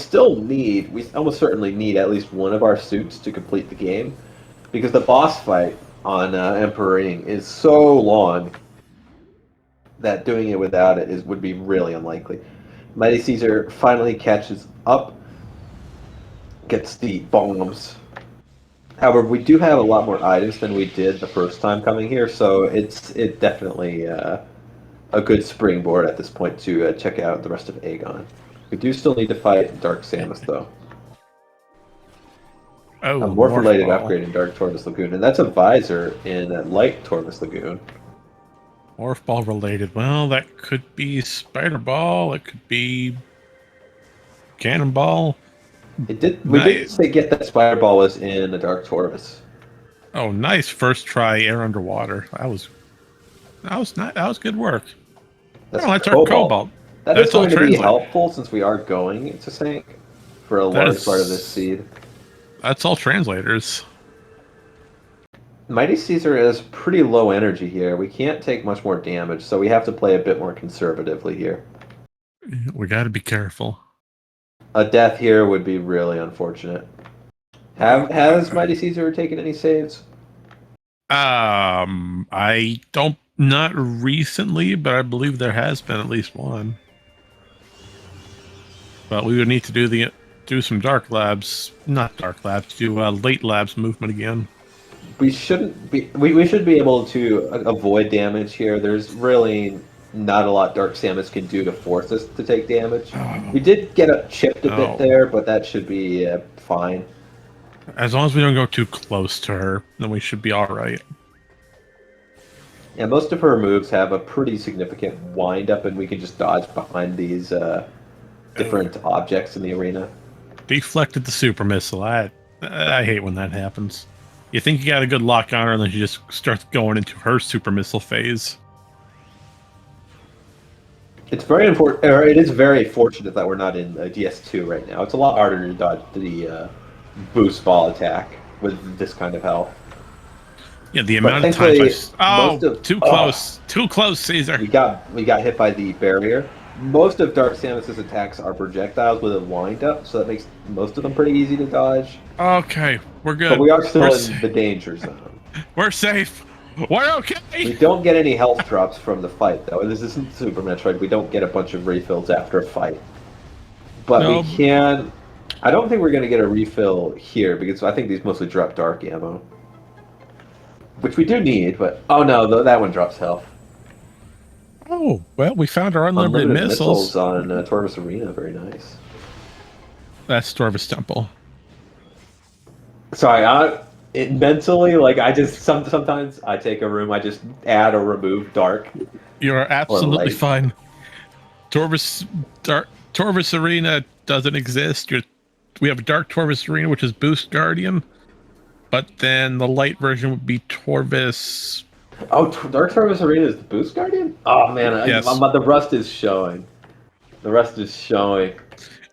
almost certainly need at least one of our suits to complete the game, because the boss fight on Emperor Ing is so long that doing it without it would be really unlikely. Mighty Caesar finally catches up, gets the bombs. However, we do have a lot more items than we did the first time coming here, so it's definitely a good springboard at this point to check out the rest of Aegon. We do still need to fight Dark Samus, though. Oh, a morph-related Morph upgrade in Dark Torvus Lagoon, and that's a visor in Light Torvus Lagoon. Morph Ball related. Well, that could be Spider Ball. It could be Cannonball. We did say get that Spider Ball was in the Dark Torvus. Oh, nice first try air underwater. That was good work. That's our Cobalt. That's going to be helpful since we are going into sync for a large part of this seed. That's all translators. Mighty Caesar is pretty low energy here. We can't take much more damage, so we have to play a bit more conservatively here. We got to be careful. A death here would be really unfortunate. Has Mighty Caesar taken any saves? I don't, not recently, but I believe there has been at least one. But we would need to do some dark labs, not dark labs, do late labs movement again. We shouldn't be. We should be able to avoid damage here. There's really not a lot Dark Samus can do to force us to take damage. We did get chipped a bit there, but that should be fine. As long as we don't go too close to her, then we should be all right. Yeah, most of her moves have a pretty significant wind-up, and we can just dodge behind these different objects in the arena. Deflected the super missile. I hate when that happens. You think you got a good lock on her, and then she just starts going into her super missile phase. It's very important, or it is very fortunate that we're not in DS2 right now. It's a lot harder to dodge the boost ball attack with this kind of health. Yeah, the amount of times too close, Caesar. We got hit by the barrier. Most of Dark Samus's attacks are projectiles with a wind-up, so that makes most of them pretty easy to dodge. Okay, we're good. But we are still in the danger zone. We're safe. We're okay. We don't get any health drops from the fight, though. This isn't Super Metroid. We don't get a bunch of refills after a fight. But we can... I don't think we're going to get a refill here, because I think these mostly drop dark ammo. Which we do need, but... Oh no, that one drops health. Oh, well, we found our unlimited missiles on Torvus Arena. Very nice. That's Torvus Temple. Sorry, mentally, like, I just... Sometimes I take a room, I just add or remove dark. You're absolutely fine. Torvus Arena doesn't exist. We have a Dark Torvus Arena, which is Boost Guardian. But then the light version would be Torvus... Oh, Dark Torvus Arena is the Boost Guardian? Oh, man, yes. The rust is showing. The rust is showing.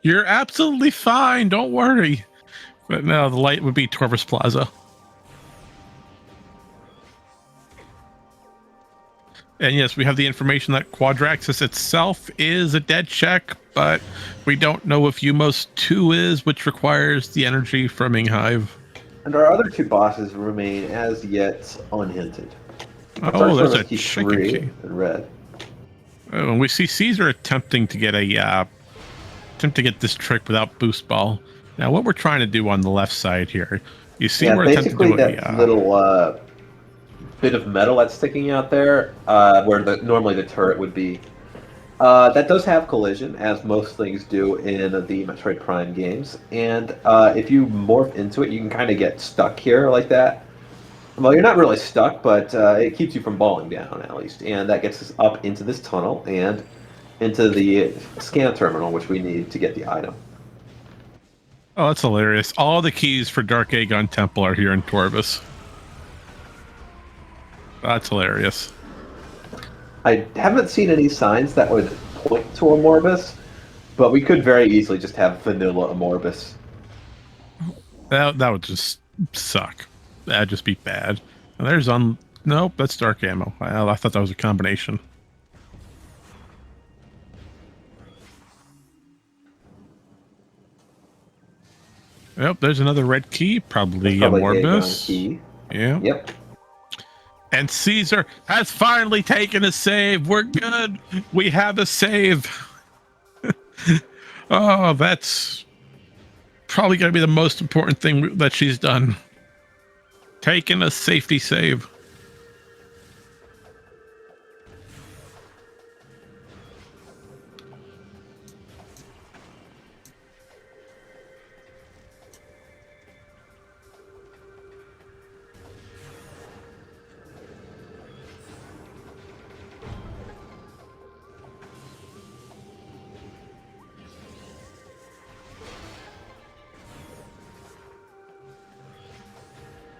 You're absolutely fine, don't worry. But no, the light would be Torvus Plaza. And yes, we have the information that Quadraxis itself is a dead check, but we don't know if Umos 2 is, which requires the energy from Inghive. And our other two bosses remain as yet unhinted. Oh, there's a chicken key in red. Oh, and we see Caesar attempting to get this trick without boost ball. Now, what we're trying to do on the left side here, you see, we're attempting to do that little bit of metal that's sticking out there, where normally the turret would be. That does have collision, as most things do in the Metroid Prime games. And if you morph into it, you can kind of get stuck here like that. Well, you're not really stuck, but it keeps you from falling down, at least. And that gets us up into this tunnel, and into the scan terminal, which we need to get the item. Oh, that's hilarious. All the keys for Dark Aegon Temple are here in Torvus. That's hilarious. I haven't seen any signs that would point to Amorbus, but we could very easily just have vanilla Amorbus. That would just suck. That'd just be bad. And there's nope, that's dark ammo. I thought that was a combination. Yep, there's another red key, probably Amorbus. Key. Yeah. Yep. And Caesar has finally taken a save. We're good. We have a save. Oh, that's probably going to be the most important thing that she's done. Taking a safety save.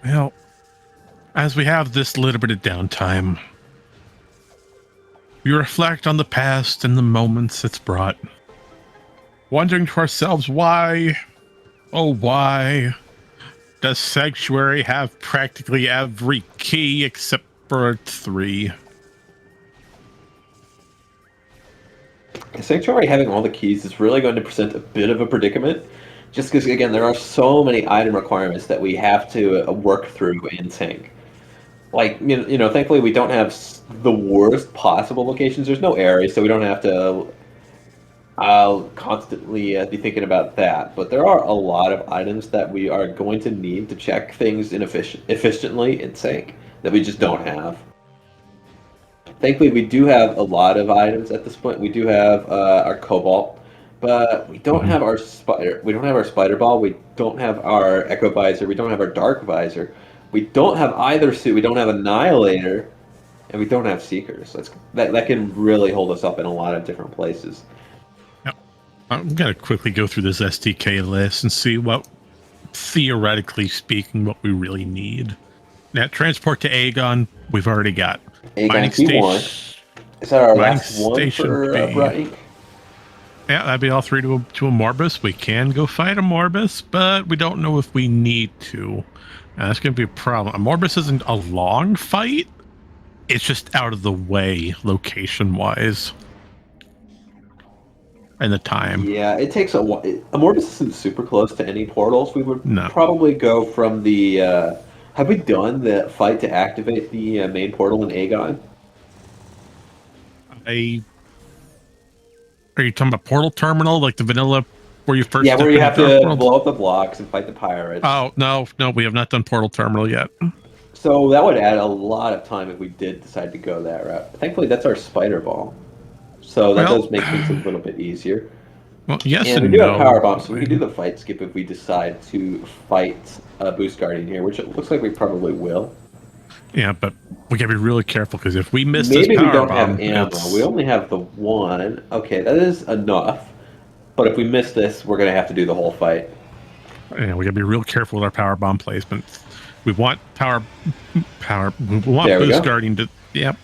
Well, as we have this little bit of downtime, we reflect on the past and the moments it's brought, wondering to ourselves why, oh why, does Sanctuary have practically every key except for 3? Sanctuary having all the keys is really going to present a bit of a predicament, just because, again, there are so many item requirements that we have to work through in Sync. Like, thankfully we don't have the worst possible locations. There's no areas, so we don't have to constantly be thinking about that. But there are a lot of items that we are going to need to check things efficiently in Sync that we just don't have. Thankfully, we do have a lot of items at this point. We do have our Cobalt, but we don't have our Spider. We don't have our Spider Ball. We don't have our Echo Visor. We don't have our Dark Visor. We don't have either suit. We don't have Annihilator, and we don't have Seekers. That can really hold us up in a lot of different places. Now, I'm going to quickly go through this STK list and see what, theoretically speaking, what we really need. Now, transport to Aegon, we've already got. Aegon T1. Is that our last one for Brut Inc? Yeah, that'd be all 3 to a Morbus. We can go fight a Morbus, but we don't know if we need to. That's going to be a problem. A Morbus isn't a long fight. It's just out of the way, location-wise. And the time. Yeah, it takes a while. Morbus isn't super close to any portals. We would probably go from the... have we done the fight to activate the main portal in Aegon? Are you talking about Portal Terminal, like the vanilla, where you first? Yeah, where you have to blow up the blocks and fight the pirates. Oh no, we have not done Portal Terminal yet. So that would add a lot of time if we did decide to go that route. Thankfully, that's our Spider Ball, so that does make things a little bit easier. Well, yes, and we do have Power Bomb, so we can do the fight skip if we decide to fight Boost Guardian here, which it looks like we probably will. Yeah, but we gotta be really careful because if we miss this Maybe we Power don't Bomb, have ammo. We only have the one. Okay, that is enough. But if we miss this, we're gonna have to do the whole fight. Yeah, we gotta be real careful with our Power Bomb placement. We want power. We want Boost Guardian to. Yep.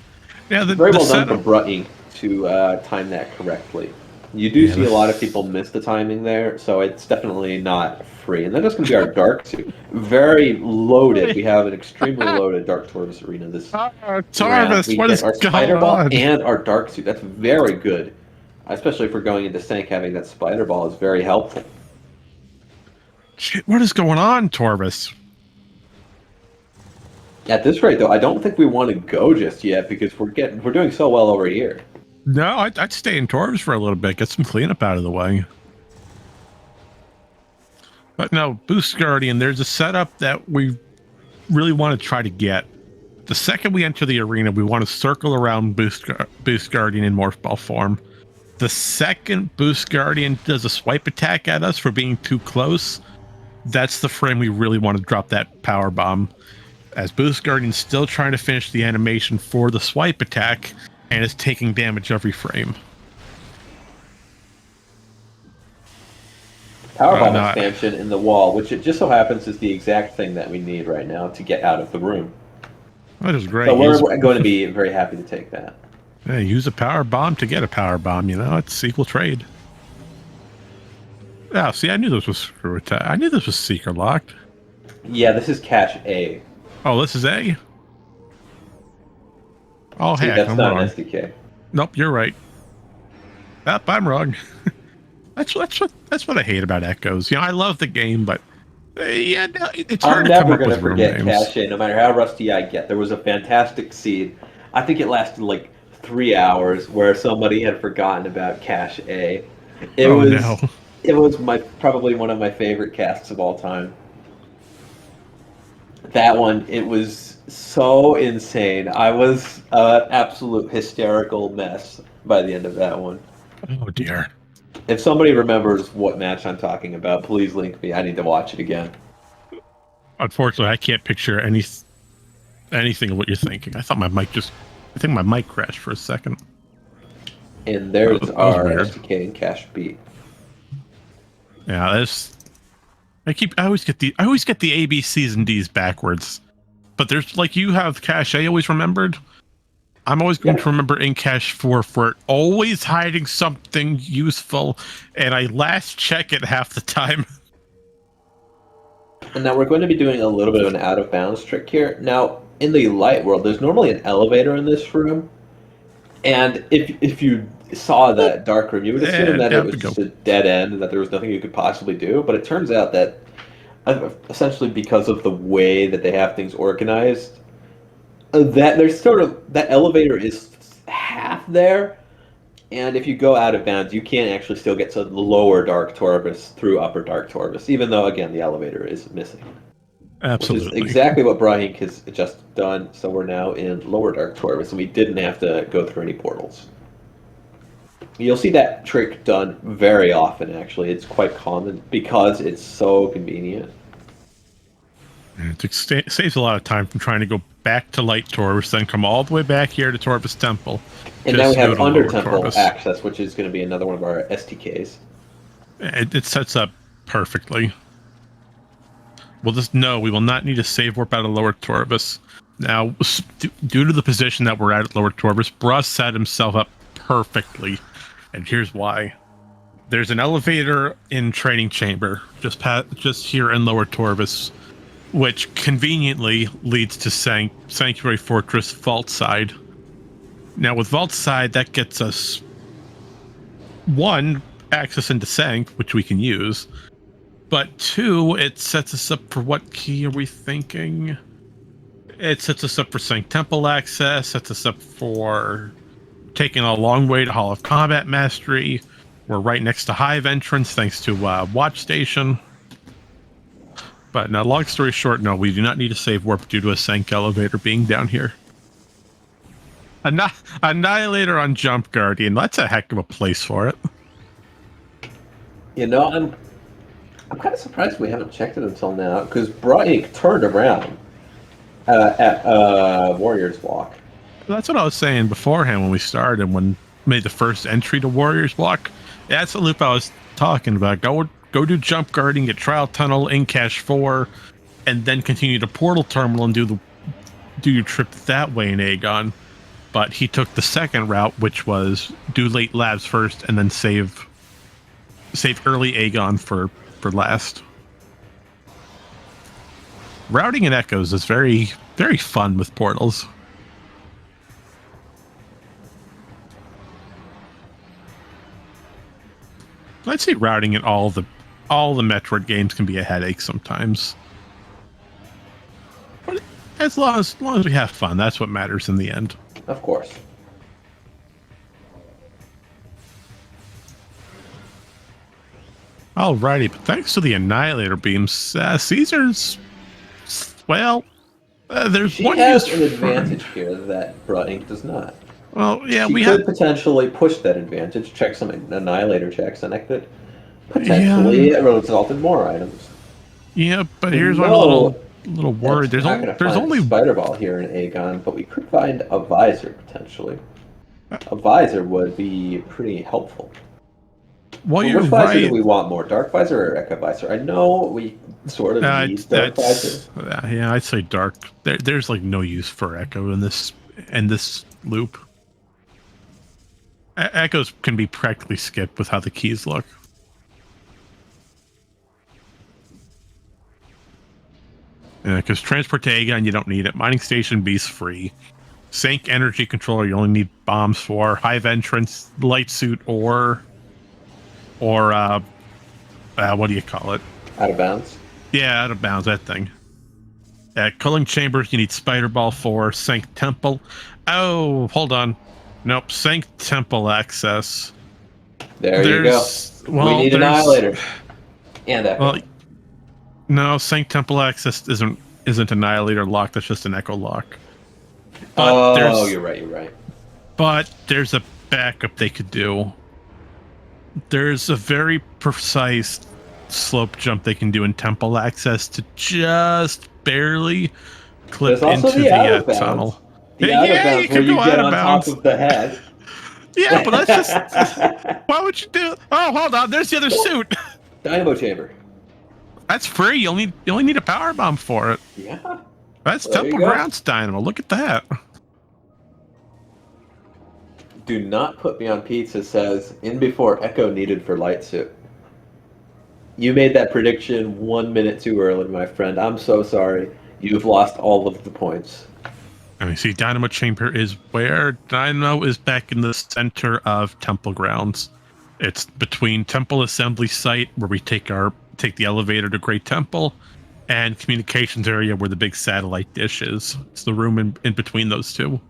Yeah. Very well done for Brut Inc. to time that correctly. You do see a lot of people miss the timing there, so it's definitely not free. And then that's going to be our Dark Suit. Very loaded. We have an extremely loaded Dark Torvus Arena this Torvus, what is our Spider Ball and our Dark Suit. That's very good. Especially if we're going into Sync, having that Spider Ball is very helpful. Shit, what is going on, Torvus? At this rate, though, I don't think we want to go just yet because we're doing so well over here. No, I'd stay in Torvus for a little bit, get some cleanup out of the way. But no, Boost Guardian, there's a setup that we really want to try to get. The second we enter the arena, we want to circle around Boost Guardian in Morph Ball form. The second Boost Guardian does a swipe attack at us for being too close, that's the frame we really want to drop that Power Bomb. As Boost Guardian's still trying to finish the animation for the swipe attack, and is taking damage every frame. Powerbomb No, expansion in the wall, which it just so happens is the exact thing that we need right now to get out of the room. that is So great. we're going to be very happy to take that. Yeah, use a power bomb to get a power bomb. It's equal trade. Yeah, see, I knew this was screw attack. I knew this was secret locked. Yeah, this is cache A. Oh, this is A. Oh, See, heck, that's I'm not an wrong. SDK. Nope, you're right. Yep, I'm wrong. That's what I hate about Echoes. I love the game, but yeah, no, it's I'm hard to come never up going with to room forget names. cache A, no matter how rusty I get. There was a fantastic seed. I think it lasted like 3 hours where somebody had forgotten about cache A. It Oh no. was it was my probably one of my favorite casts of all time. That one, it was so insane. I was an absolute hysterical mess by the end of that one. Oh dear. If somebody remembers what match I'm talking about, please link me. I need to watch it again. Unfortunately, I can't picture anything of what you're thinking. I think my mic crashed for a second. And That there's was, that was our weird. SDK and cache B. Yeah, that's. I always get the A, B, C's, and D's backwards. But there's like you have cache A always remembered. I'm always going Yeah. to remember in cache 4 for it always hiding something useful, and I last check it half the time. And now we're going to be doing a little bit of an out of bounds trick here. Now, in the light world, there's normally an elevator in this room. And if you saw that dark room, you would assume And that it out was we go. just a dead end and that there was nothing you could possibly do. But it turns out that essentially because of the way that they have things organized, that there's sort of that elevator is half there, and if you go out of bounds, you can actually still get to the lower Dark Torvus through upper Dark Torvus, even though again the elevator is missing, which is Absolutely. exactly what Brahink has just done. So we're now in lower Dark Torvus, and we didn't have to go through any portals. You'll see that trick done very often. Actually, it's quite common because it's so convenient. It saves a lot of time from trying to go back to Light Torvus, then come all the way back here to Torvus Temple. And now we Just to go have to Under Lower Temple Torvus. access, which is going to be another one of our STKs. It sets up perfectly. We'll just know we will not need a save warp out of Lower Torvus. Now, due to the position that we're at Lower Torvus, Bruss set himself up perfectly. And here's why. There's an elevator in Training Chamber, just here in Lower Torvus, which conveniently leads to Sanctuary Fortress Vault Side. Now, with Vault Side, that gets us, one, access into Sanct, which we can use, but two, it sets us up for what key are we thinking? It sets us up for Sanct Temple access, sets us up for taking a long way to Hall of Combat Mastery. We're right next to Hive entrance, thanks to Watch Station. But now, long story short, no, we do not need a save warp due to a Sanct elevator being down here. Annihilator on Jump Guardian, that's a heck of a place for it. You know, I'm kind of surprised we haven't checked it until now, because Brahink turned around at Warriors Walk. That's what I was saying beforehand when we started, when made the first entry to Warriors Walk. That's the loop I was talking about. Go do Jump Guarding, get Trial Tunnel in Cache 4, and then continue to Portal Terminal and do your trip that way in Aegon. But he took the second route, which was do late labs first and then save early Aegon for last. Routing in Echoes is very, very fun with portals. I'd say routing in all the Metroid games can be a headache sometimes. But as long as we have fun, that's what matters in the end. Of course. Alrighty, but thanks to the Annihilator beams, Caesar's, well, there's She one has use an for- advantage here that Brahink does not. Well, yeah, She we could have. potentially push that advantage, check some Annihilator checks, and that could potentially result in more items. Yeah, but here's No, one little word. We're not going to find a Spider Ball here in Aegon, but we could find a Visor potentially. A Visor would be pretty helpful. Well, Well, you're which visor do right. we want more, Dark Visor or Echo Visor? I know we sort of need Dark Visor. Yeah, I'd say dark. There's like no use for echo in this loop. Echoes can be practically skipped with how the keys look. Because transport to Aegon, you don't need it. Mining Station B's free. Sync energy controller, you only need bombs for. Hive entrance, light suit, or what do you call it? Out of bounds. Yeah, out of bounds, that thing. Cooling chambers, you need Spider Ball for. Sync temple. Oh, hold on. Nope, sync temple access. There you go. We need Annihilator and Echo. Well, no, sync temple access isn't Annihilator lock. That's just an Echo lock. But Oh, you're right. You're right. But there's a backup they could do. There's a very precise slope jump they can do in temple access to just barely clip There's also into the out the of bounds. tunnel. The out of Yeah, bounds you where could you go get out of on bounds. top of the head. Yeah, but that's just. Why would you do? Oh, hold on. There's the other suit. Dynamo chamber. That's free. You only need a power bomb for it. Yeah. That's There you Temple go. Grounds Dynamo. Look at that. Do not put me on pizza says in before Echo needed for light suit. You made that prediction 1 minute too early, my friend. I'm so sorry. You've lost all of the points. And you see, Dynamo Chamber is where Dynamo is back in the center of Temple Grounds. It's between Temple Assembly Site, where we take the elevator to Great Temple, and communications area where the big satellite dish is. It's the room in between those two.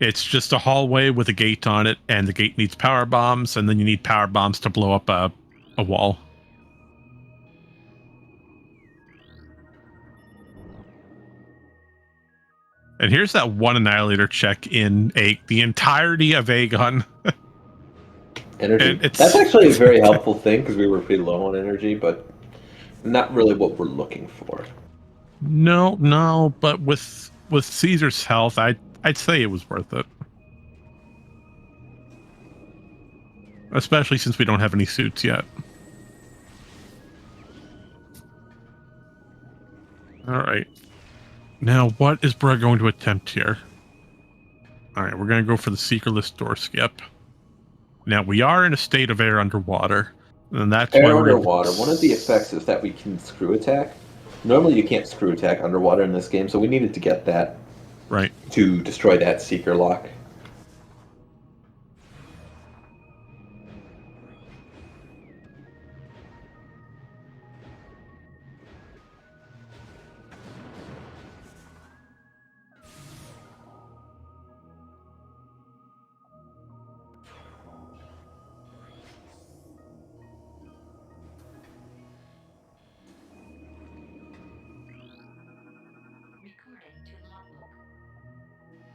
It's just a hallway with a gate on it, and the gate needs power bombs, and then you need power bombs to blow up a wall. And here's that one Annihilator check in the entirety of Aegon. Energy. That's actually a very helpful thing because we were pretty low on energy, but not really what we're looking for. No, but with Caesar's health, I'd say it was worth it. Especially since we don't have any suits yet. Alright. Now, what is Brugg going to attempt here? Alright, we're going to go for the secretless door skip. Now, we are in a state of air underwater. And that's air why we're underwater. One of the effects is that we can screw attack. Normally you can't screw attack underwater in this game, so we needed to get that. Right. To destroy that seeker lock.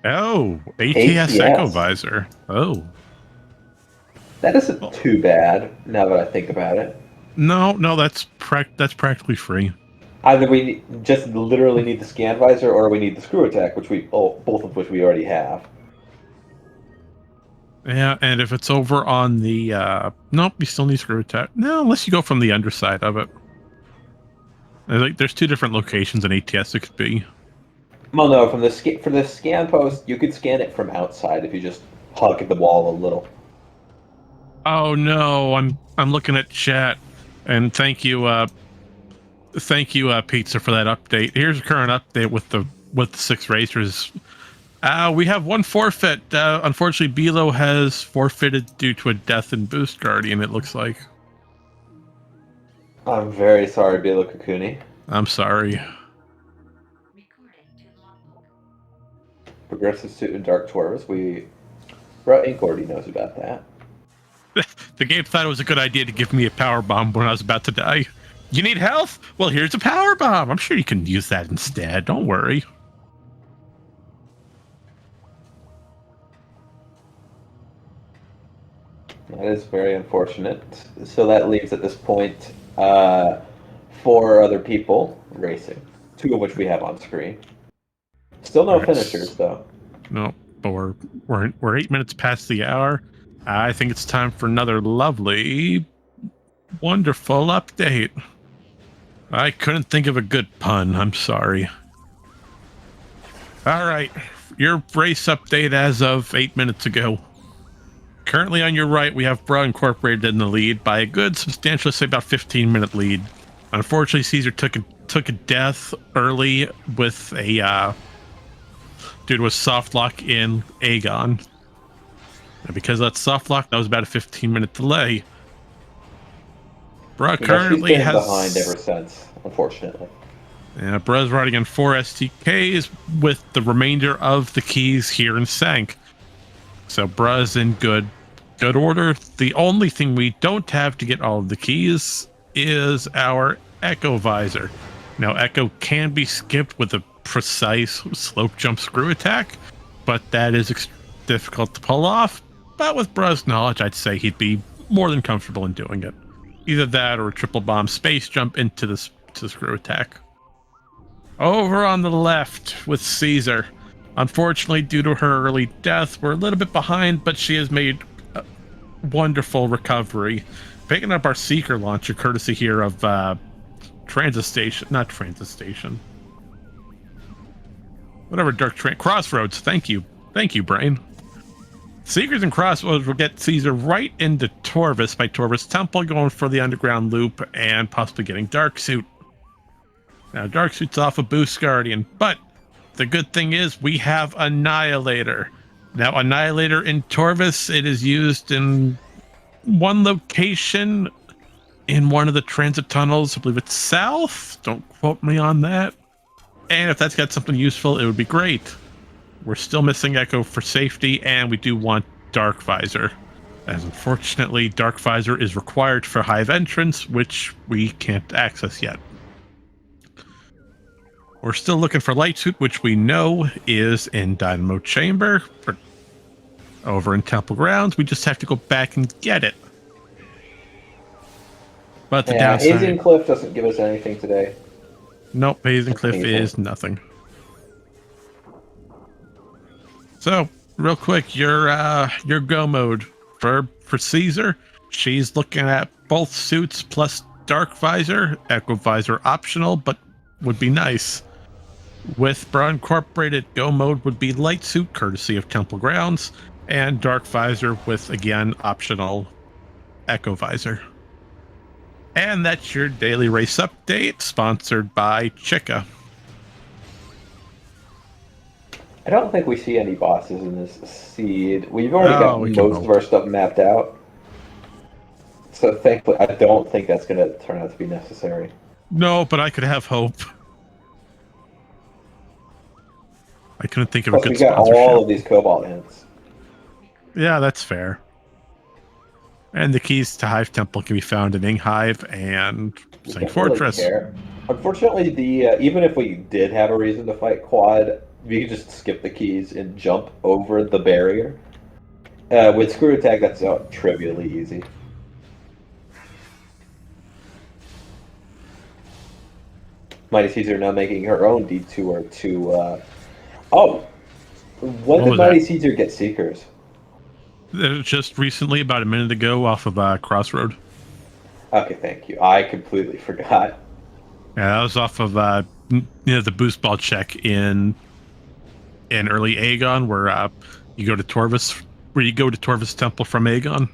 Oh, ATS Echo Visor. Oh. That isn't too bad, now that I think about it. No, that's practically free. Either we just literally need the scan visor, or we need the screw attack, which both of which we already have. Yeah, and if it's over on the nope, you still need screw attack. No, unless you go from the underside of it. There's two different locations in ATS it could be. Well, no, for the scan post, you could scan it from outside if you just hug the wall a little. Oh no, I'm looking at chat, and thank you, Pizza, for that update. Here's a current update with the 6 racers. We have one forfeit. Unfortunately, Bilo has forfeited due to a death in Boost Guardian, it looks like. I'm very sorry, Bilo Kakuni. I'm sorry. Progressive suit and Dark Taurus. Bro, Ink already knows about that. The game thought it was a good idea to give me a power bomb when I was about to die. You need health? Well, here's a power bomb. I'm sure you can use that instead. Don't worry. That is very unfortunate. So that leaves at this point 4 other people racing, 2 of which we have on screen. Still no finishers though. No, but we're 8 minutes past the hour. I think it's time for another lovely, wonderful update. I couldn't think of a good pun. I'm sorry. All right. Your race update as of 8 minutes ago. Currently on your right, we have Bra Incorporated in the lead by a good, substantial, say about 15-minute lead. Unfortunately, Caesar took a death early with a due to a soft lock in Aegon. And because of that soft lock, that was about a 15-minute delay. Bra Yeah, she's currently been has behind ever since, unfortunately. Yeah, Bra's riding on 4 STKs with the remainder of the keys here in Sank. So Bra's in good order. The only thing we don't have to get all of the keys is our Echo Visor. Now, Echo can be skipped with a precise slope jump screw attack, but that is difficult to pull off. But with Bra's knowledge, I'd say he'd be more than comfortable in doing it. Either that or a triple bomb space jump into the screw attack. Over on the left with Caesar. Unfortunately, due to her early death, we're a little bit behind, but she has made a wonderful recovery. Picking up our Seeker launcher, courtesy here of Transit Station. Not Transit Station. Whatever, Crossroads. Thank you. Thank you, Brain. Seekers and Crossroads will get Caesar right into Torvis by Torvis Temple, going for the underground loop and possibly getting Dark Suit. Now, Dark Suit's off of Boost Guardian, but the good thing is we have Annihilator. Now, Annihilator in Torvis, it is used in one location in one of the transit tunnels. I believe it's south. Don't quote me on that. And if that's got something useful, it would be great. We're still missing Echo for safety, and we do want Dark Visor. As unfortunately, Dark Visor is required for Hive entrance, which we can't access yet. We're still looking for Light Suit, which we know is in Dynamo Chamber, or over in Temple Grounds. We just have to go back and get it. But the downside... Hazing Cliff doesn't give us anything today. Nope, Hazing Cliff is nothing. So, real quick, your go mode for Caesar. She's looking at both suits plus Dark Visor. Echo Visor optional, but would be nice. With Bra Incorporated, go mode would be Light Suit, courtesy of Temple Grounds, and Dark Visor with, again, optional Echo Visor. And that's your daily race update, sponsored by Chica. I don't think we see any bosses in this seed. We've already got most of our stuff mapped out. So thankfully, I don't think that's going to turn out to be necessary. No, but I could have hope. I couldn't think of a good sponsorship. We got all of these Cobalt hints. Yeah, that's fair. And the keys to Hive Temple can be found in Inghive and Sank Fortress. Really Unfortunately, even if we did have a reason to fight Quad, we could just skip the keys and jump over the barrier. With Screw Attack, that's trivially easy. Mighty Caesar now making her own detour to... when did Mighty Caesar get Seekers? Just recently, about a minute ago, off of Crossroad. Okay, thank you. I completely forgot. Yeah, that was off of the boost ball check in early Aegon, where you go to Torvis Temple from Aegon.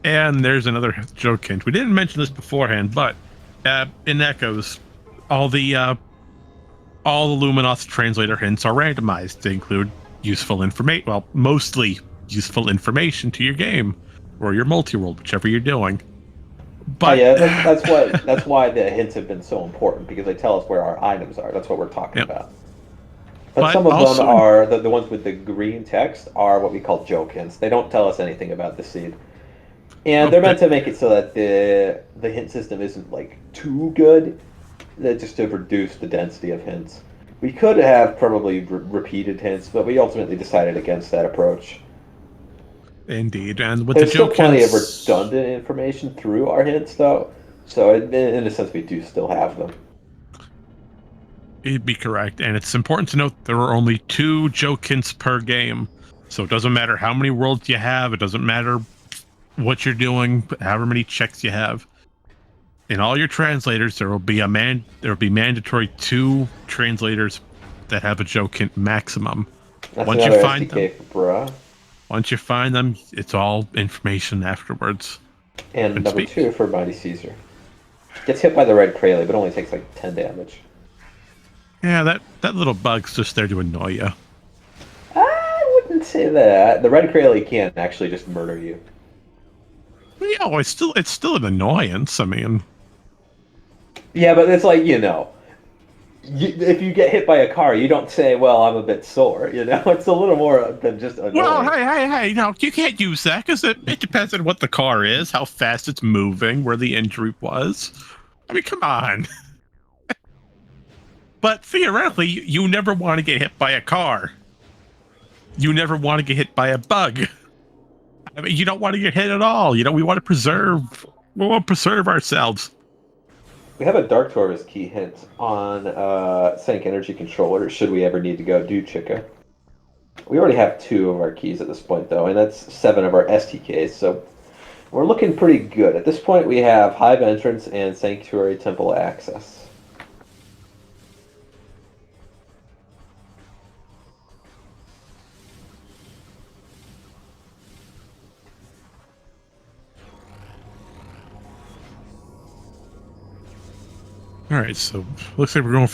And there's another joke hint. We didn't mention this beforehand, but in Echoes, all the Luminoth translator hints are randomized to include useful information. Well, mostly useful information to your game or your multi-world, whichever you're doing. But that's why the hints have been so important, because they tell us where our items are. That's what we're talking about. But some of them are the ones with the green text are what we call joke hints. They don't tell us anything about the seed. And they're meant to make it so that the hint system isn't like too good, just to reduce the density of hints. We could have probably repeated hints, but we ultimately decided against that approach. Indeed, and with There's the joke still plenty hints... of redundant information through our hints, though. So in a sense, we do still have them. You'd be correct. And it's important to note there are only 2 Jokins per game. So it doesn't matter how many worlds you have. It doesn't matter what you're doing, however many checks you have. In all your translators, there will be mandatory 2 translators that have a Jokin maximum. That's Once you another find SDK them, for bruh. once you find them, it's all information afterwards. And number 2 for Mighty Caesar. Gets hit by the red Krayley, but only takes like 10 damage. Yeah, that little bug's just there to annoy you. I wouldn't say that. The red Krayley can actually just murder you. Yeah, it's still an annoyance. I mean, yeah, but it's like if you get hit by a car, you don't say, "Well, I'm a bit sore." It's a little more than just annoying. Well, hey, no, you can't use that because it depends on what the car is, how fast it's moving, where the injury was. I mean, come on. But theoretically, you never want to get hit by a car. You never want to get hit by a bug. I mean, you don't want to get hit at all. We want to preserve ourselves. We have a Dark Torvis key hint on Sync Energy Controller, should we ever need to go do Chica. We already have 2 of our keys at this point, though, and that's 7 of our STKs, so we're looking pretty good. At this point, we have Hive Entrance and Sanctuary Temple Access. All right, so looks like we're going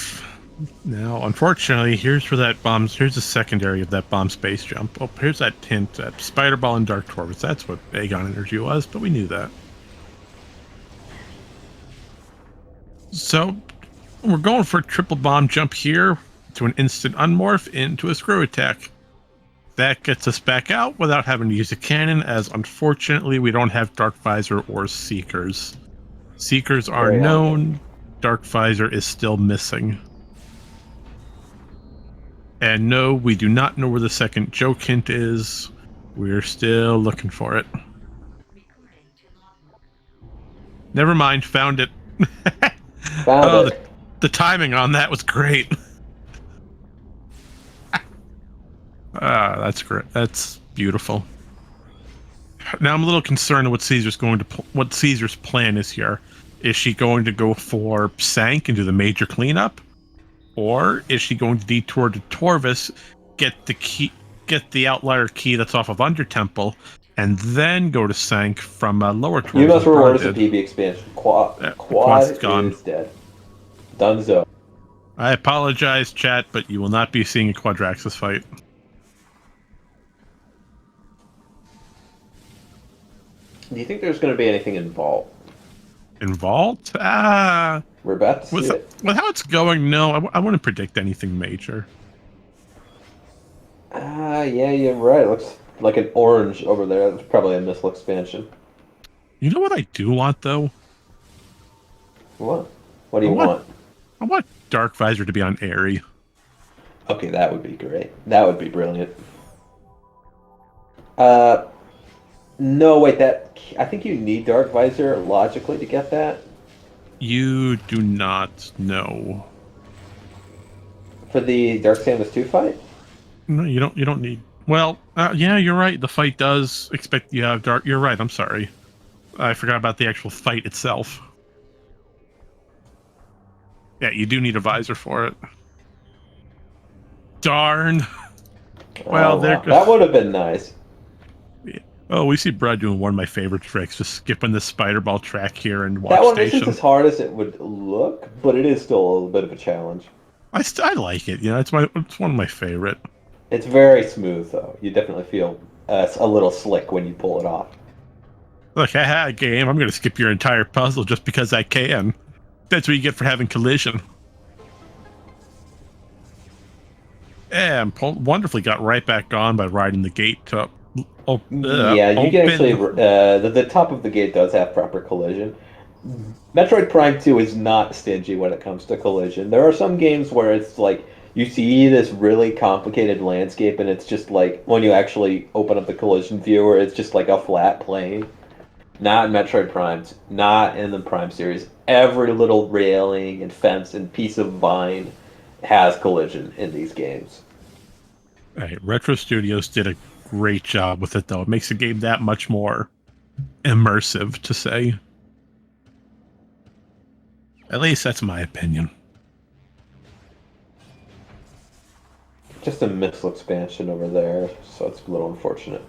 now. Unfortunately, here's the secondary of that bomb space jump. Oh, here's that hint at Spider Ball and Dark Torvis. That's what Aegon Energy was, but we knew that. So we're going for a triple bomb jump here to an instant unmorph into a screw attack. That gets us back out without having to use a cannon, as unfortunately we don't have Dark Visor or Seekers. Seekers are known. Dark Visor is still missing. And no, we do not know where the second joke hint is. We're still looking for it. Never mind, found it. Found it. The timing on that was great. That's great. That's beautiful. Now I'm a little concerned what Caesar's plan is here. Is she going to go for Sank and do the major cleanup? Or is she going to detour to Torvis, get the outlier key that's off of Under Temple, and then go to Sank from Lower Torvis? You must reward us a PB expansion. Quad is dead. Dunzo. I apologize, chat, but you will not be seeing a Quadraxis fight. Do you think there's going to be anything involved? Involved? We're about to see it. With how it's going, no, I wouldn't predict anything major. Yeah, you're right. It looks like an orange over there. That's probably a missile expansion. You know what I do want, though? What? What do you want? I want Dark Visor to be on Airy. Okay, that would be great. That would be brilliant. No, wait, I think you need Dark Visor logically to get that. You do not know. For the Dark Samus 2 fight? No, you don't need... Well, yeah, you're right. The fight does expect you to have Dark... You're right, I'm sorry. I forgot about the actual fight itself. Yeah, you do need a visor for it. Darn. Well, that would have been nice. Oh, we see Brad doing one of my favorite tricks, just skipping the spider ball track here and watch that one station. isn't as hard as it would look, but it is still a little bit of a challenge. I like it. It's one of my favorite. It's very smooth, though. You definitely feel a little slick when you pull it off. Look, haha, game. I'm going to skip your entire puzzle just because I can. That's what you get for having collision. And wonderfully got right back on by riding the gate to yeah, you can actually... the top of the gate does have proper collision. Metroid Prime 2 is not stingy when it comes to collision. There are some games where it's like, you see this really complicated landscape and it's just like, when you actually open up the collision viewer, it's just like a flat plane. Not in Metroid Prime, not in the Prime series. Every little railing and fence and piece of vine has collision in these games. Right, Retro Studios did a great job with it, though. It makes the game that much more immersive, to say. At least that's my opinion. Just a missile expansion over there, so it's a little unfortunate.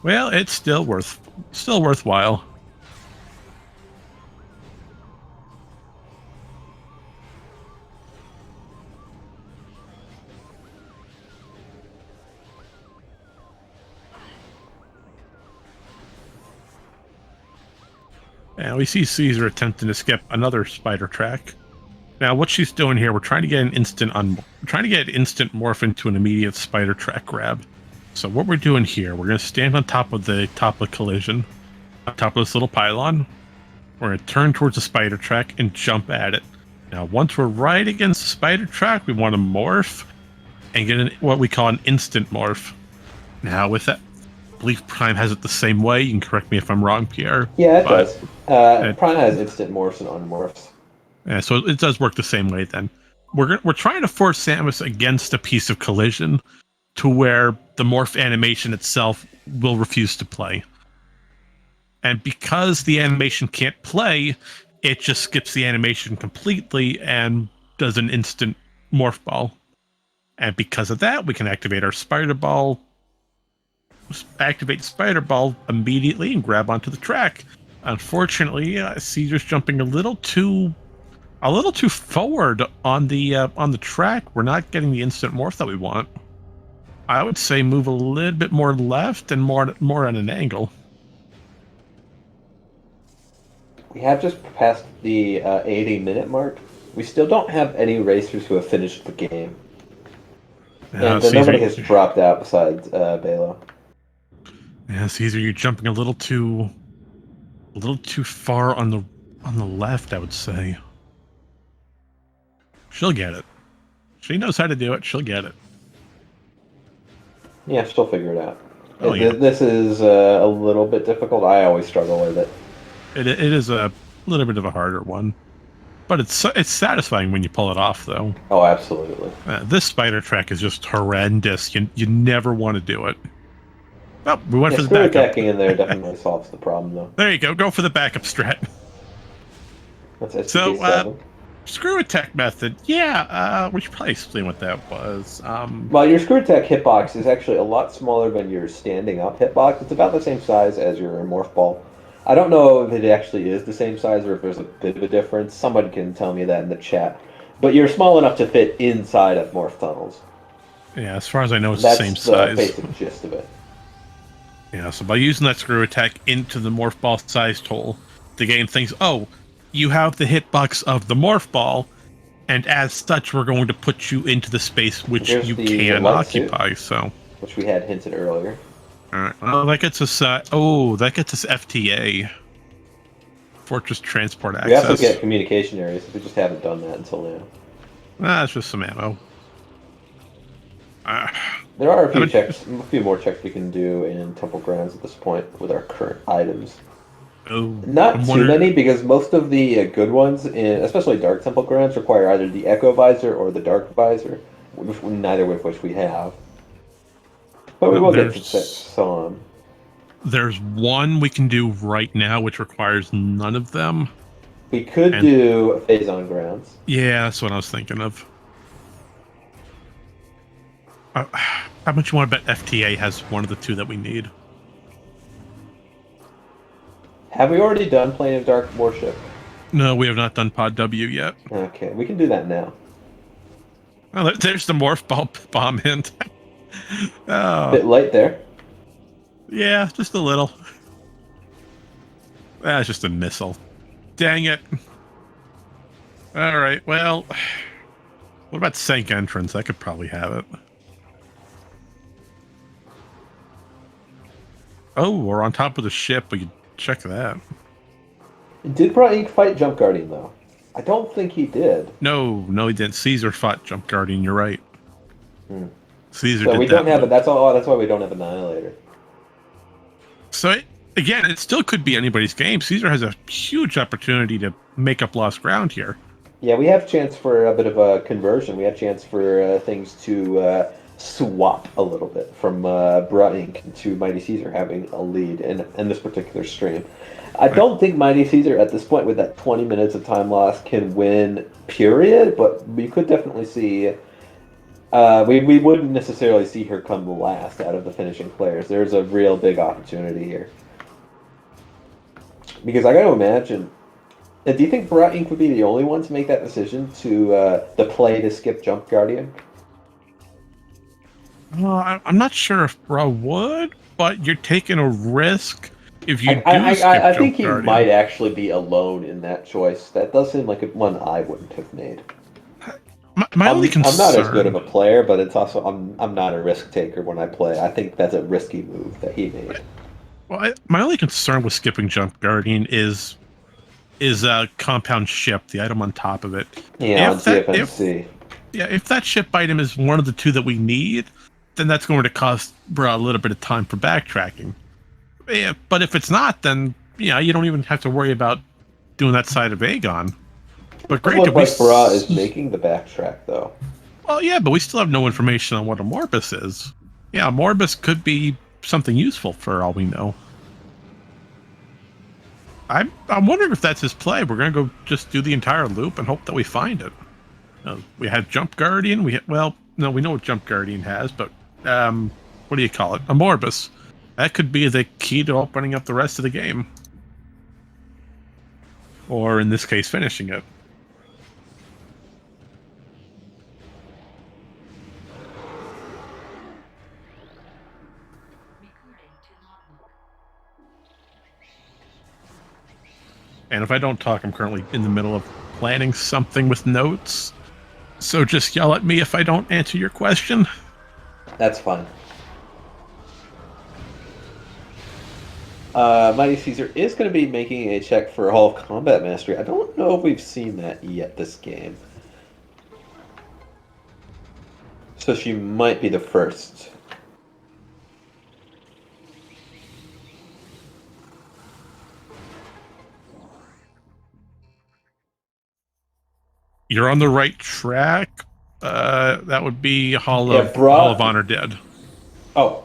Well, it's still worthwhile. And we see Caesar attempting to skip another spider track. Now, what she's doing here, we're trying to get an instant morph into an immediate spider track grab. So what we're doing here, we're going to stand on top of the collision, on top of this little pylon. We're going to turn towards the spider track and jump at it. Now, once we're right against the spider track, we want to morph and get what we call an instant morph. Now, with that, I believe Prime has it the same way. You can correct me if I'm wrong, Pierre. Yeah, it does. Prime has instant morphs and unmorphs. Yeah, so it does work the same way then. We're trying to force Samus against a piece of collision to where the morph animation itself will refuse to play. And because the animation can't play, it just skips the animation completely and does an instant morph ball. And because of that, we can activate our spider ball, immediately and grab onto the track. Unfortunately, Caesar's jumping a little too forward on the track. We're not getting the instant morph that we want. I would say move a little bit more left and more on an angle. We have just passed the 80-minute mark. We still don't have any racers who have finished the game. And nobody has dropped out besides Bela. Yeah, Caesar, you're jumping a little too far on the left, I would say. She'll get it. She knows how to do it. She'll get it. Yeah, she'll figure it out. Oh, yeah. This is a little bit difficult. I always struggle with it. It is a little bit of a harder one, but it's satisfying when you pull it off, though. Oh, absolutely. This spider track is just horrendous. You never want to do it. Oh, we went for the backup. Attacking in there definitely solves the problem, though. There you go. Go for the backup strat. That's so, screw attack method. Yeah, we should probably explain what that was. Well, your screw attack hitbox is actually a lot smaller than your standing up hitbox. It's about the same size as your morph ball. I don't know if it actually is the same size or if there's a bit of a difference. Somebody can tell me that in the chat. But you're small enough to fit inside of morph tunnels. Yeah, as far as I know, it's the same size. That's the basic gist of it. Yeah, so by using that screw attack into the morph ball sized hole, the game thinks, oh, you have the hitbox of the morph ball, and as such, we're going to put you into the space which you can occupy. So, which we had hinted earlier. All right. Well, that gets us. That gets us FTA, Fortress Transport Access. We also get communication areas. We just haven't done that until now. That's just some ammo. There are a few more checks we can do in Temple Grounds at this point with our current items. Oh, not too many, because most of the good ones, especially Dark Temple Grounds, require either the Echo Visor or the Dark Visor, neither of which we have. But we will get to some. There's one we can do right now, which requires none of them. We could do Phazon Grounds. Yeah, that's what I was thinking of. How much you want to bet FTA has one of the two that we need? Have we already done Plane of Dark Warship? No, we have not done Pod W yet. Okay, we can do that now. Oh, there's the morph bomb hint. Oh. Bit light there. Yeah, just a little. That's just a missile. Dang it. All right, well, what about Sank Entrance? I could probably have it. Oh, we're on top of the ship. We could check that. Did Bra Inc. fight Jump Guardian, though? I don't think he did. No, he didn't. Caesar fought Jump Guardian, you're right. Caesar so did we don't have it. That's why we don't have Annihilator. So, it still could be anybody's game. Caesar has a huge opportunity to make up lost ground here. Yeah, we have chance for a bit of a conversion. We have chance for things to swap a little bit from Bruh Inc. to Mighty Caesar having a lead in this particular stream. I Right. don't think Mighty Caesar at this point with that 20 minutes of time lost can win, period, but we could definitely see we wouldn't necessarily see her come last out of the finishing players. There's a real big opportunity here. Because I got to imagine, do you think Bruh Inc. would be the only one to make that decision to the play to skip Jump Guardian? I'm not sure if Bro would, but you're taking a risk if you I, do I, skip I, I Jump think he Guardian. might actually be alone in that choice. That does seem like one I wouldn't have made. My only I'm not as good of concern, a player, but it's also I'm not a risk taker when I play. I think that's a risky move that he made. my only concern with skipping Jump Guardian is compound ship, the item on top of it. Yeah, on CFNC. If that ship item is one of the two that we need, then that's going to cost Bro a little bit of time for backtracking. Yeah, but if it's not, then you don't even have to worry about doing that side of Aegon. But It great looks that we. like Bra is making the backtrack though. Well, yeah, but we still have no information on what a Morbus is. Yeah, a Morbus could be something useful for all we know. I'm wondering if that's his play. We're gonna go just do the entire loop and hope that we find it. We have Jump Guardian. We know what Jump Guardian has, but what do you call it? A Morbus. That could be the key to opening up the rest of the game, or in this case, finishing it. And if I don't talk, I'm currently in the middle of planning something with notes. So just yell at me if I don't answer your question. That's fine. Mighty Caesar is going to be making a check for Hall of Combat Mastery. I don't know if we've seen that yet this game. So she might be the first. You're on the right track. That would be Hall of Honor Dead. Oh.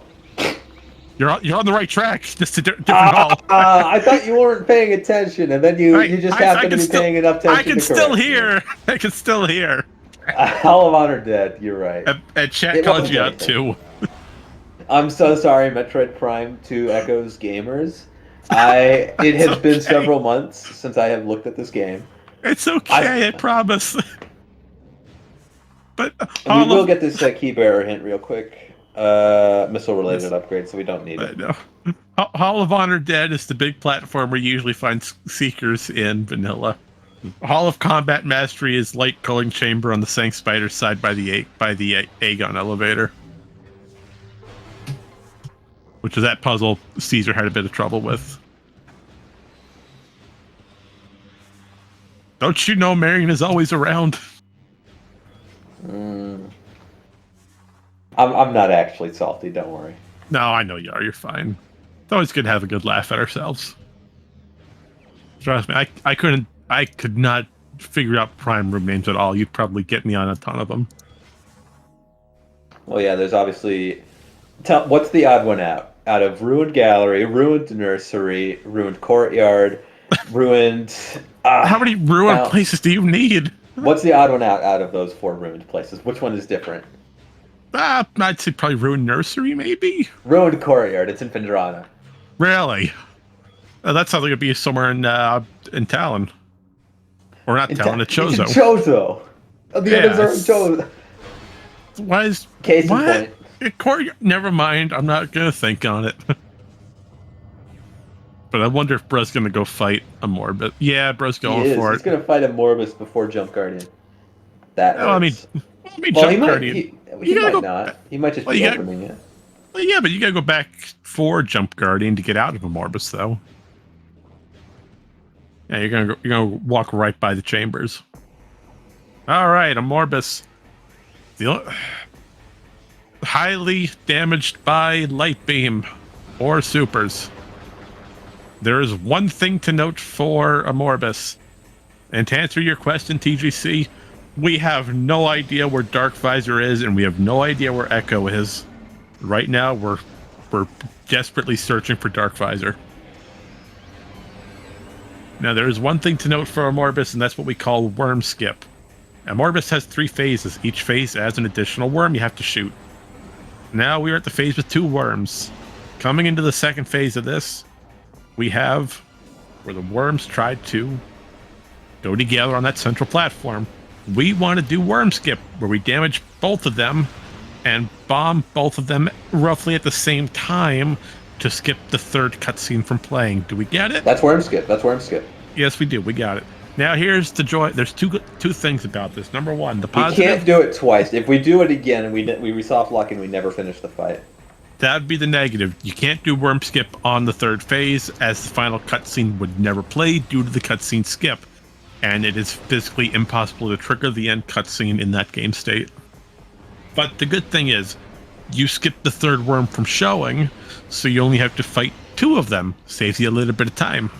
You're on the right track. Just a different hall. I thought you weren't paying attention, and then you just happened to be paying enough attention. I can still hear. I can still hear. Hall of Honor Dead. You're right. And chat called you out too. I'm so sorry, Metroid Prime 2 Echoes gamers. It has been several months since I have looked at this game. It's okay, I promise. But we will get this key bearer hint real quick. Missile-related upgrade, so we don't need it. Hall of Honor Dead is the big platform where you usually find Seekers in vanilla. Hall of Combat Mastery is light culling chamber on the Sang Spider side by the Aegon elevator. Which is that puzzle Caesar had a bit of trouble with. Don't you know Marion is always around? I'm not actually salty, don't worry. No, I know you are. You're fine. It's always good to have a good laugh at ourselves. Trust me, I could not figure out prime room names at all. You'd probably get me on a ton of them. Well, yeah, there's obviously... What's the odd one out? Out of Ruined Gallery, Ruined Nursery, Ruined Courtyard, Ruined... How many ruined places do you need? What's the odd one out of those 4 ruined places? Which one is different? I'd say probably Ruined Nursery, maybe? Ruined Courtyard, it's in Pendrana. Really? That sounds like it'd be somewhere in Talon. Or not Talon, it's Chozo. It's Chozo! The others are in Chozo. Why is... Case in point. Courtyard, never mind, I'm not gonna think on it. But I wonder if Bro's gonna go fight a Morbus. Yeah, Bro's going for it. He's gonna fight a Morbus before Jump Guardian. That hurts. I mean Jump Guardian. He might not. He might just be opening it. Well, yeah, but you gotta go back for Jump Guardian to get out of a Morbus, though. Yeah, you're gonna walk right by the chambers. All right, a Morbus. Highly damaged by light beam or supers. There is one thing to note for a Morbus. And to answer your question, TGC, we have no idea where Dark Visor is, and we have no idea where Echo is. Right now, we're desperately searching for Dark Visor. Now, there is one thing to note for Morbus, and that's what we call worm skip. Now, Morbus has 3 phases. Each phase adds an additional worm you have to shoot. Now we are at the phase with 2 worms. Coming into the second phase of this, we have where the worms tried to go together on that central platform. We want to do worm skip, where we damage both of them and bomb both of them roughly at the same time to skip the third cutscene from playing. Do we get it? That's worm skip. That's worm skip. Yes, we do. We got it. Now here's the joy. There's two things about this. Number one, the We positive. can't do it twice. If we do it again and we soft lock and we never finish the fight. That'd be the negative. You can't do worm skip on the third phase, as the final cutscene would never play due to the cutscene skip, and it is physically impossible to trigger the end cutscene in that game state. But the good thing is, you skip the third worm from showing, so you only have to fight 2 of them. Saves you a little bit of time.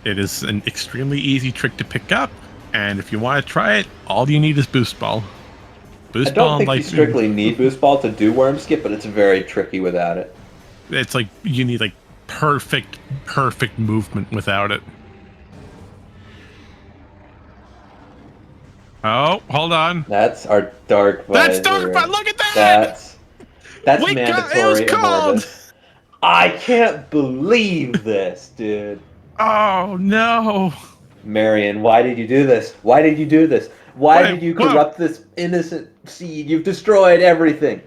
It is an extremely easy trick to pick up, and if you want to try it, all you need is Boost Ball. Boost I don't Ball, think like, you strictly need Boost Ball to do worm skip, but it's very tricky without it. it's like you need like perfect movement without it. Oh, hold on. That's our Dark Visor. That's Dark Visor. Look at that. That's We got- mandatory. it was and called. Morbus. I can't believe this, dude. Oh no. Marion, why did you do this? Why did you do this? Why Wait, did you whoa. corrupt this innocent seed? You've destroyed everything.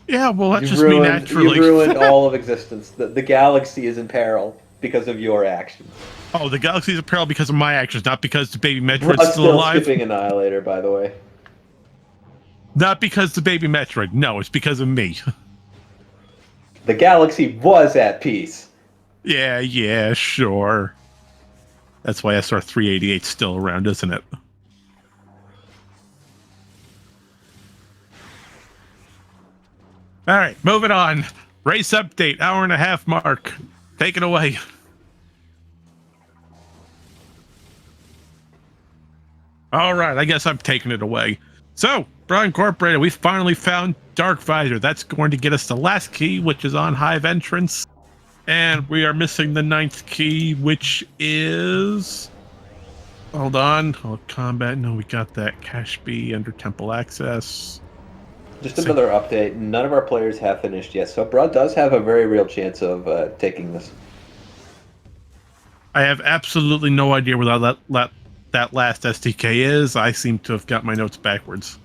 Yeah, well, that's You've just ruined, me naturally. You've ruined all of existence. The galaxy is in peril because of your actions. Oh, the galaxy's in peril because of my actions, not because the baby I'm Metroid's still alive. skipping Annihilator, by the way. Not because the baby Metroid. No, it's because of me. The galaxy was at peace. Yeah, sure. That's why SR-388's still around, isn't it? All right, moving on. Race update, hour and a half mark. Take it away. All right, I guess I'm taking it away. So, Bra Incorporated, we finally found Dark Visor. That's going to get us the last key, which is on Hive Entrance. And we are missing the 9th key, which is... Hold on. Oh, combat. No, we got that. Cache B under Temple Access. Just another update. None of our players have finished yet, so Bra does have a very real chance of taking this. I have absolutely no idea where that last SDK is. I seem to have got my notes backwards.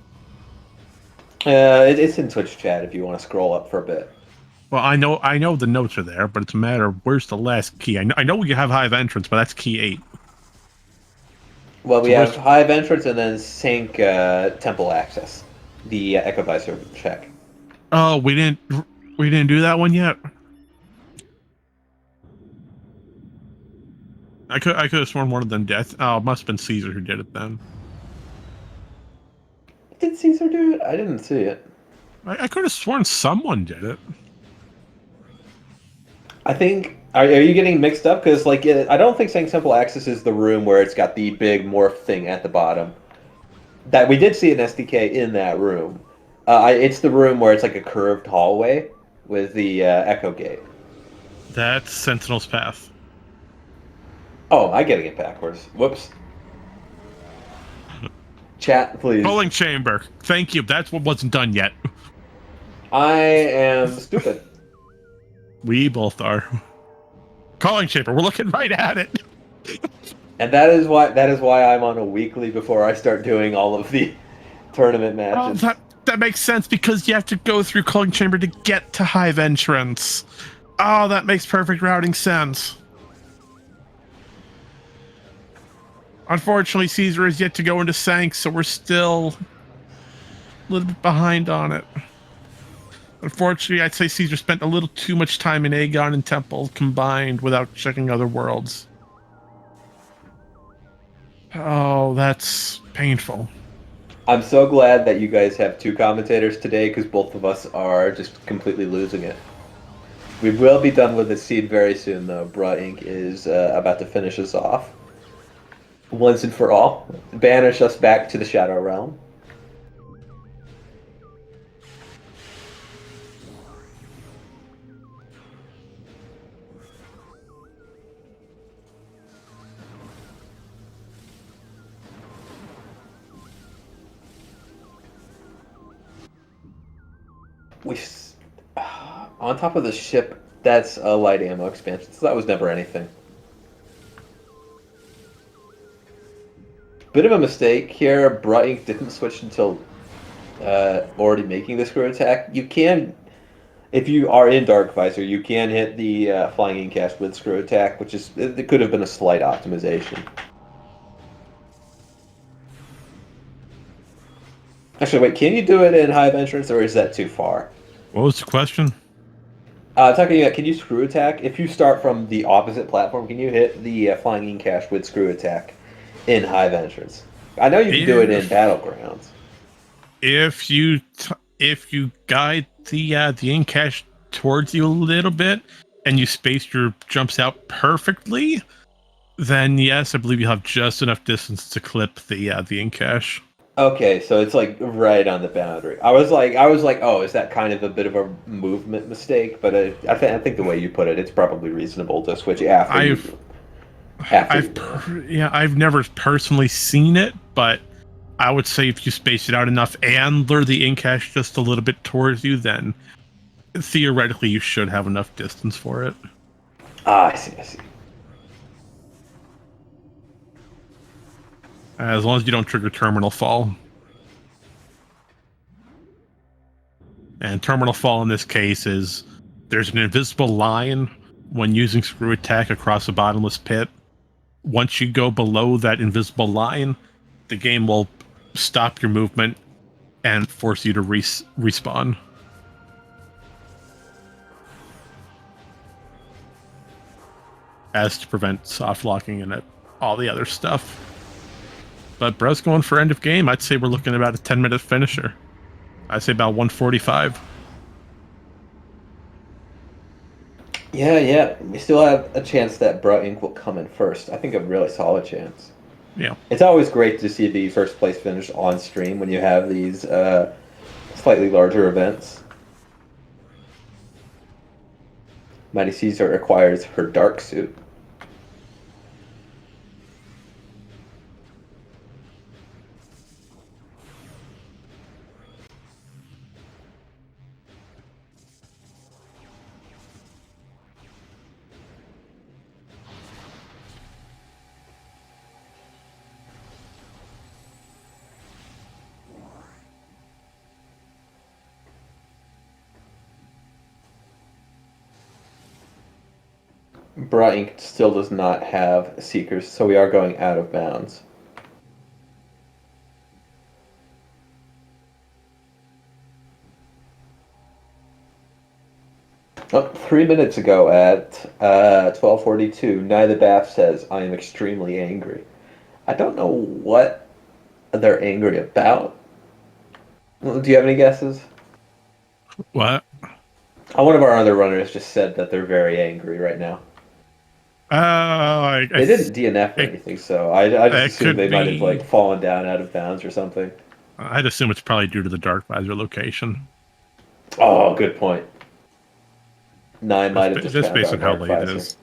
It's in Twitch chat if you want to scroll up for a bit. Well, I know the notes are there, but it's a matter of where's the last key. I know we have Hive Entrance, but that's key 8. Well, we have Hive Entrance and then Sync Temple Access. The Echo Visor check. Oh, we didn't do that one yet. I could have sworn one of them did. Oh, it must have been Caesar who did it then. Did Caesar do it? I didn't see it. I could have sworn someone did it. I think... Are you getting mixed up? Because I don't think Sync Temple Access is the room where it's got the big morph thing at the bottom. That we did see an SDK in that room. It's the room where it's like a curved hallway with the Echo Gate. That's Sentinel's Path. Oh, I'm getting it backwards. Whoops. Chat, please. Polling chamber. Thank you. That's what wasn't done yet. I am stupid. We both are. Calling chamber. We're looking right at it. And that is why I'm on a weekly before I start doing all of the tournament matches. Oh, that makes sense because you have to go through calling chamber to get to Hive Entrance. Oh, that makes perfect routing sense. Unfortunately, Caesar is yet to go into Sank, so we're still a little bit behind on it. Unfortunately, I'd say Caesar spent a little too much time in Aegon and Temple combined without checking other worlds. Oh, that's painful. I'm so glad that you guys have 2 commentators today because both of us are just completely losing it. We will be done with the seed very soon, though. Bra Inc. is about to finish us off. once and for all. Banish us back to the Shadow Realm. We on top of the ship. That's a light ammo expansion. So that was never anything. Bit of a mistake here. Bright didn't switch until already making the screw attack. You can, if you are in Dark Visor, you can hit the flying in cast with screw attack, which is it could have been a slight optimization. Actually, wait, can you do it in Hive Entrance, or is that too far? What was the question? Talking about, can you screw attack? If you start from the opposite platform, can you hit the flying in cache with screw attack in Hive Entrance? I know you can do it in If Battlegrounds. if you guide the in cache towards you a little bit and you space your jumps out perfectly, then yes, I believe you have just enough distance to clip the in cache. Okay, so it's like right on the boundary. I was like, oh, is that kind of a bit of a movement mistake? But I think the way you put it, it's probably reasonable to switch I've after you move. Yeah, I've never personally seen it, but I would say if you space it out enough and lure the in cache just a little bit towards you, then theoretically you should have enough distance for it. Ah, I see, I see. As long as you don't trigger terminal fall. And terminal fall in this case is there's an invisible line when using screw attack across a bottomless pit. Once you go below that invisible line, the game will stop your movement and force you to respawn. As to prevent soft locking and all the other stuff. But bro's going for end of game. I'd say we're looking at about a 10-minute finisher. I'd say about 145. Yeah, yeah. We still have a chance that Bruh Inc. will come in first. I think a really solid chance. Yeah. It's always great to see the first place finish on stream when you have these slightly larger events. Mighty Caesar acquires her dark suit. Bra Inc. still does not have Seekers, so we are going out of bounds. Oh, 3 minutes ago at 12:42, Neither Bath says, I am extremely angry. I don't know what they're angry about. Do you have any guesses? What? One of our other runners just said that they're very angry right now. They didn't DNF or anything, so I just it assumed could they might have be. like fallen down out of bounds or something. I'd assume it's probably due to the Dark Visor location. Oh, good point. Nine might have just Just found based our on how Dark late it Visor. is.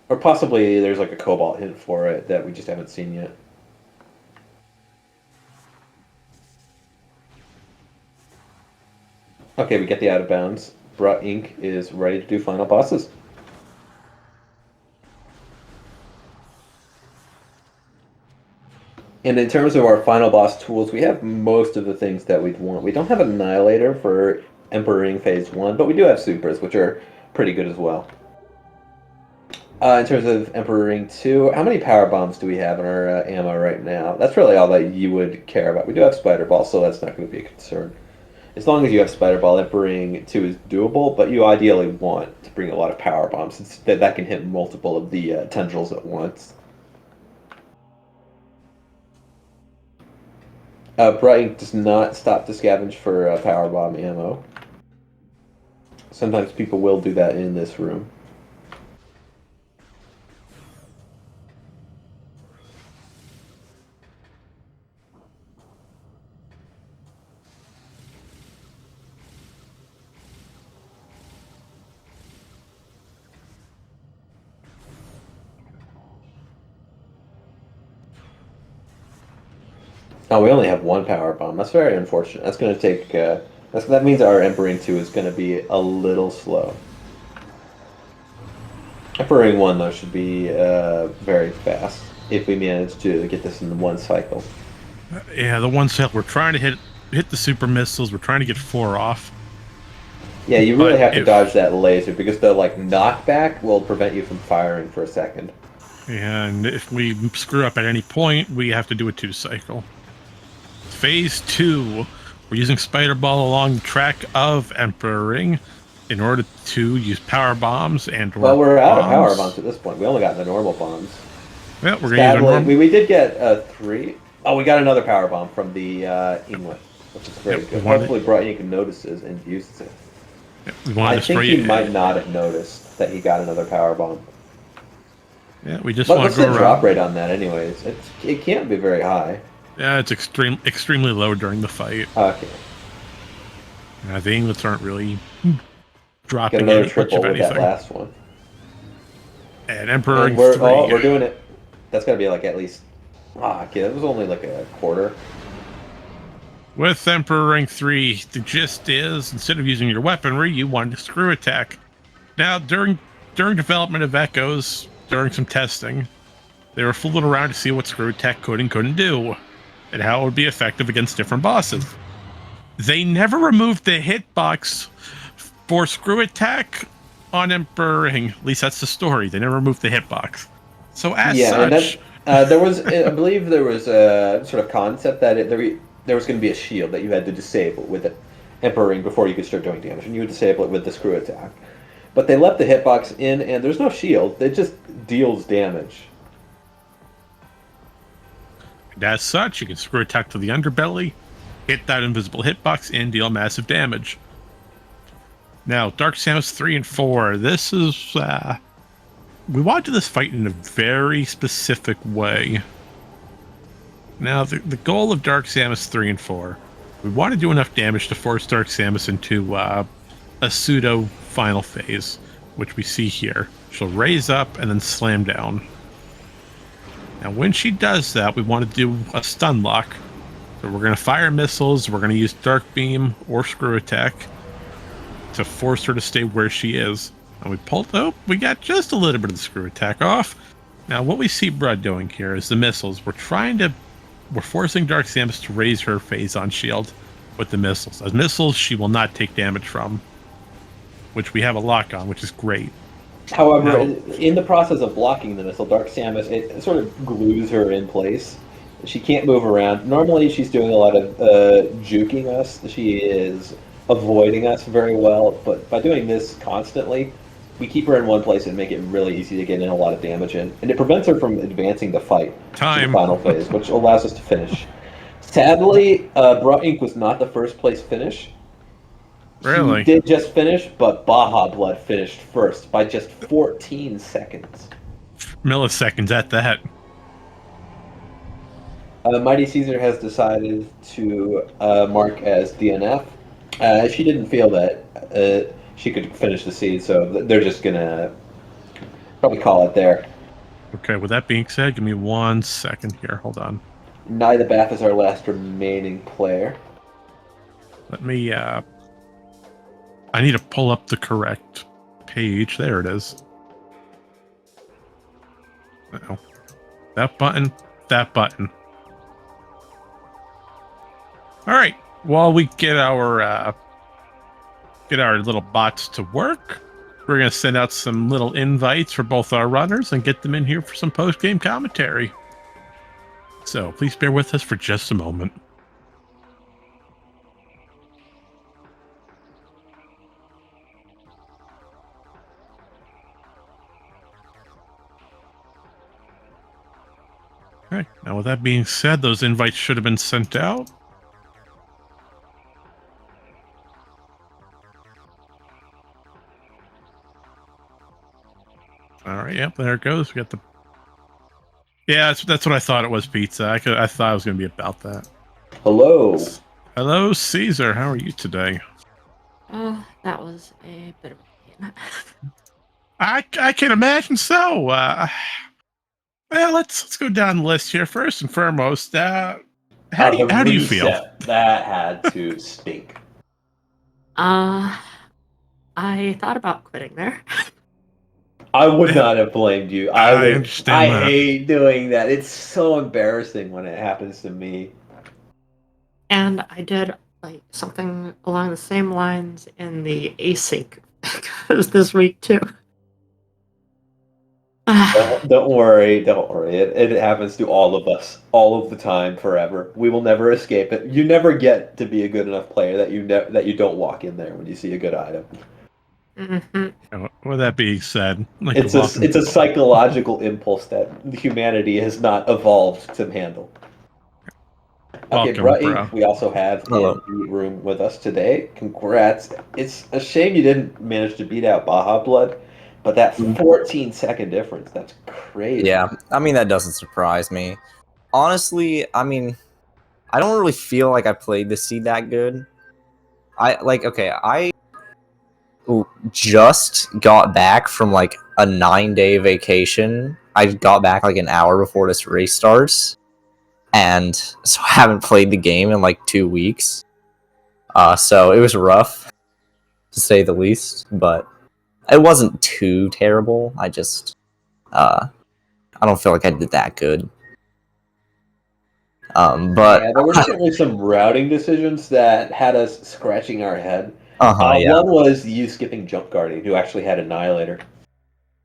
Or possibly there's like a Cobalt hint for it that we just haven't seen yet. Okay, we get the out of bounds. Bra Inc. is ready to do final bosses. And in terms of our final boss tools, we have most of the things that we'd want. We don't have Annihilator for Emperor Ring Phase 1, but we do have Supers, which are pretty good as well. In terms of Emperor Ring 2, how many power bombs do we have in our ammo right now? That's really all that you would care about. We do have Spider Ball, so that's not going to be a concern. As long as you have Spider Ball, Emperor Ring 2 is doable, but you ideally want to bring a lot of power bombs, since that can hit multiple of the tendrils at once. Bright does not stop to scavenge for power bomb ammo. Sometimes people will do that in this room. Oh, we only have one power bomb. That's very unfortunate. That's going to take. That means our Emperor 2 is going to be a little slow. Emperor 1 though should be very fast if we manage to get this in one cycle. Yeah, the one set we're trying to hit the super missiles. We're trying to get 4 off. Yeah, you really But have to dodge that laser because the knockback will prevent you from firing for a second. and if we screw up at any point, we have to do a 2 cycle. Phase 2, we're using Spider Ball along the track of Emperor Ring in order to use power bombs and Well, we're out of power bombs at this point. We only got the normal bombs. Yeah, we're going to use Sadly, our normal. we did get 3. Oh, we got another power bomb from the Inlet, which is very good. Hopefully, Bright notices and uses it. I think he might not have noticed that he got another power bomb. Yeah, we just want to go around. What's the drop rate on that, anyways? It can't be very high. Yeah, it's extremely low during the fight. Okay. The Inglets aren't really dropping Get another triple with that last one. And Emperor 3. We're doing it. That's got to be at least. Okay, that was only a quarter. With Emperor Ring 3, the gist is, instead of using your weaponry, you want to screw attack. Now, during development of Echoes, during some testing, they were fooling around to see what screw attack could and couldn't do, and how it would be effective against different bosses. They never removed the hitbox for screw attack on Emperor Ring. At least that's the story. They never removed the hitbox. So as such... there was, I believe there was a sort of concept that there was going to be a shield that you had to disable with the Emperor Ring before you could start doing damage, and you would disable it with the screw attack. But they left the hitbox in, and there's no shield. It just deals damage. And as such, you can screw attack to the underbelly, hit that invisible hitbox, and deal massive damage. Now, Dark Samus 3 and 4, this is... we want to do this fight in a very specific way. Now, the goal of Dark Samus 3 and 4, we want to do enough damage to force Dark Samus into a pseudo final phase, which we see here. She'll raise up and then slam down. Now, when she does that, we want to do a stun lock. So we're going to fire missiles, we're going to use Dark Beam or Screw Attack to force her to stay where she is. And we pulled up, we got just a little bit of the Screw Attack off. Now, what we see Brud doing here is the missiles. We're forcing Dark Samus to raise her phase on shield with the missiles. As missiles, she will not take damage from, which we have a lock on, which is great. However, in the process of blocking the missile, Dark Samus, it sort of glues her in place. She can't move around. Normally, she's doing a lot of juking us. She is avoiding us very well, but by doing this constantly, we keep her in one place and make it really easy to get in a lot of damage in. And it prevents her from advancing the fight to the final phase, which allows us to finish. Sadly, Bra Inc. was not the first place finish. Really? He did just finish, but Baja Blood finished first by just 14 seconds. Milliseconds at that. Mighty Caesar has decided to mark as DNF. She didn't feel that she could finish the seed, so they're just going to probably call it there. Okay, with that being said, give me 1 second here. Hold on. Nye the Bath is our last remaining player. Let me, I need to pull up the correct page. There it is. Uh-oh. That button. All right. While we get our little bots to work, we're going to send out some little invites for both our runners and get them in here for some post-game commentary. So please bear with us for just a moment. Okay, now with that being said, those invites should have been sent out. All right, yep, there it goes. We got the... Yeah, that's what I thought it was, Pizza. I thought it was going to be about that. Hello. Hello, Caesar. How are you today? Oh, that was a bit of a pain. I can imagine so. Well, let's go down the list here. First and foremost, How do you feel? reset, that had to stink. I thought about quitting there. I would not have blamed you. I understand I that. hate doing that. It's so embarrassing when it happens to me. And I did like something along the same lines in the async this week too. Don't worry, don't worry. It happens to all of us, all of the time, forever. We will never escape it. You never get to be a good enough player that that you don't walk in there when you see a good item. With that being said, like It's a psychological impulse that humanity has not evolved to handle. Okay, welcome, Brut bro. Inc. We also have Hello. in the room with us today. Congrats! It's a shame you didn't manage to beat out Baja Blood, but that 14-second difference—that's crazy. Yeah, I mean, that doesn't surprise me. Honestly, I mean, I don't really feel like I played the seed that good. I just got back from like a 9-day vacation. I got back like an hour before this race starts, and so I haven't played the game in like 2 weeks. So it was rough, to say the least, but it wasn't too terrible. I don't feel like I did that good. But Yeah, there were certainly some routing decisions that had us scratching our head. yeah. One was you skipping Jump Guardian, who actually had Annihilator.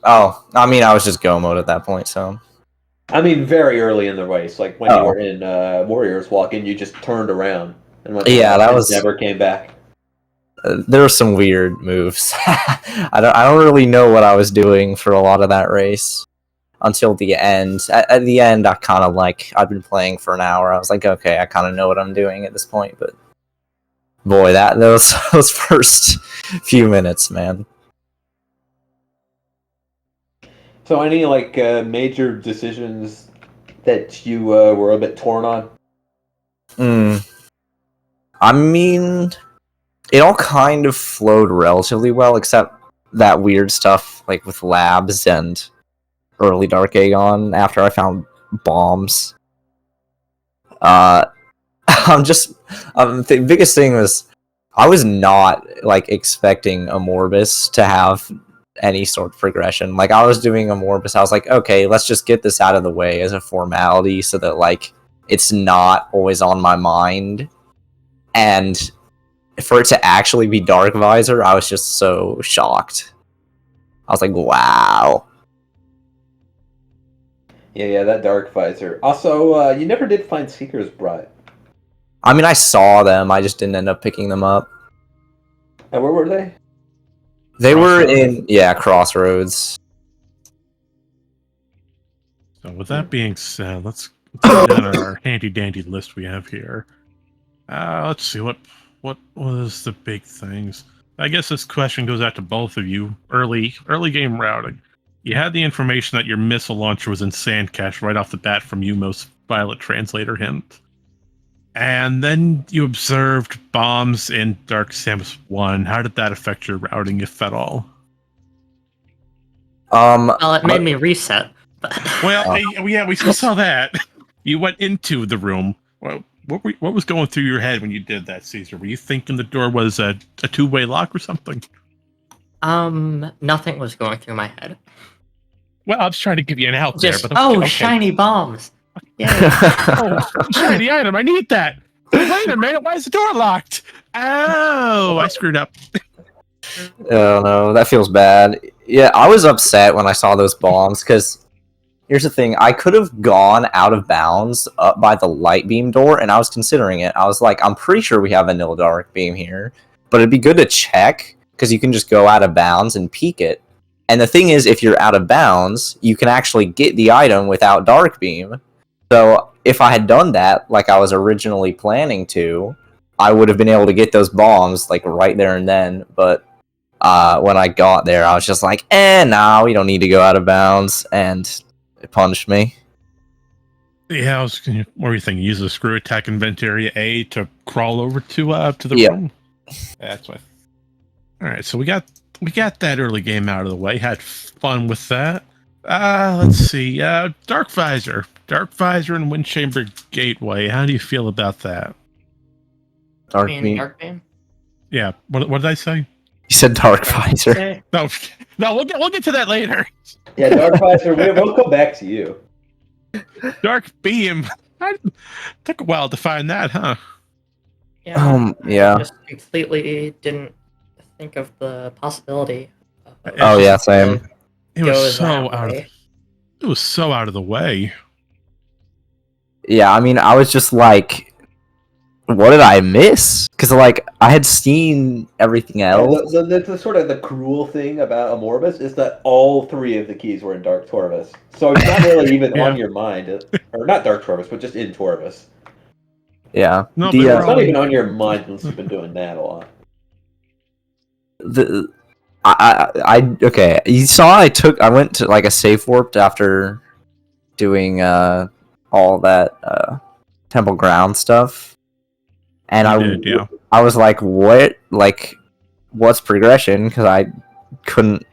Oh, I mean, I was just go mode at that point, so. I mean, very early in the race, like when you Oh. were in Warriors Walk in, you just turned around and went. Yeah, that was never came back. There were some weird moves. I don't really know what I was doing for a lot of that race until the end. At the end, I kind of like I've been playing for an hour. I was like, okay, I kind of know what I'm doing at this point. But boy, those first few minutes, man. So, any like major decisions that you were a bit torn on? I mean, it all kind of flowed relatively well, except that weird stuff like with labs and early Dark Aegon after I found bombs. The biggest thing was I was not like expecting a Morbus to have any sort of progression. Like I was doing a Morbus, I was like, okay, let's just get this out of the way as a formality so that like it's not always on my mind. And for it to actually be Dark Visor, I was just so shocked. I was like, wow. Yeah, that Dark Visor. Also, you never did find Seeker's Bride. I mean, I saw them, I just didn't end up picking them up. And where were they? They were in, Crossroads. So with that being said, let's get down on our handy dandy list we have here. Let's see what was the big things. I guess this question goes out to both of you. Early game routing. You had the information that your missile launcher was in sand cache right off the bat from Umos Violet Translator hint. And then you observed bombs in Dark Samus 1. How did that affect your routing, if at all? Well, it made me reset. Well, yeah, we saw that. You went into the room. Well, what was going through your head when you did that, Caesar? Were you thinking the door was a two-way lock or something? Nothing was going through my head. Well, I was trying to give you an out Just, there, but okay. shiny bombs. Yeah. Oh, shiny item. I need that. Wait a minute. Why is the door locked? Oh, I screwed up. Oh no, that feels bad. Yeah, I was upset when I saw those bombs because here's the thing: I could have gone out of bounds up by the light beam door, and I was considering it. I was like, I'm pretty sure we have a nil dark beam here, but it'd be good to check because you can just go out of bounds and peek it. And the thing is, if you're out of bounds, you can actually get the item without dark beam. So if I had done that like I was originally planning to, I would have been able to get those bombs like right there and then. But when I got there, I was just like, no, we don't need to go out of bounds, and it punished me. Yeah, what were you thinking? Use the screw attack in area A to crawl over to the room. That's what. All right, so we got that early game out of the way. Had fun with that. Let's see. Dark Visor Dark Visor and Wind Chamber Gateway. How do you feel about that? Dark I mean, beam. Dark Beam. Yeah. What did I say? You said Dark Dark Visor. Say? No, no. We'll get to that later. Yeah, Dark Visor, we'll come back to you. Dark Beam. Took a while to find that, huh? Yeah. Yeah. I just completely didn't think of the possibility. Of Oh yeah, same. It Go was so that out of. way. It was so out of the way. Yeah, I mean, I was just like, what did I miss? Because like I had seen everything Yeah, else. the sort of the cruel thing about Amorbus is that all 3 of the keys were in Dark Torvus. So it's not really even Yeah. on your mind. Or not Dark Torvus, but just in Torvus. Yeah. No, the, but It's we're not all- even on your mind unless you've been doing that a lot. the okay. You saw I went to like a safe warped after doing all that temple ground stuff, and You did, yeah. I was like, what, like, what's progression? Because I couldn't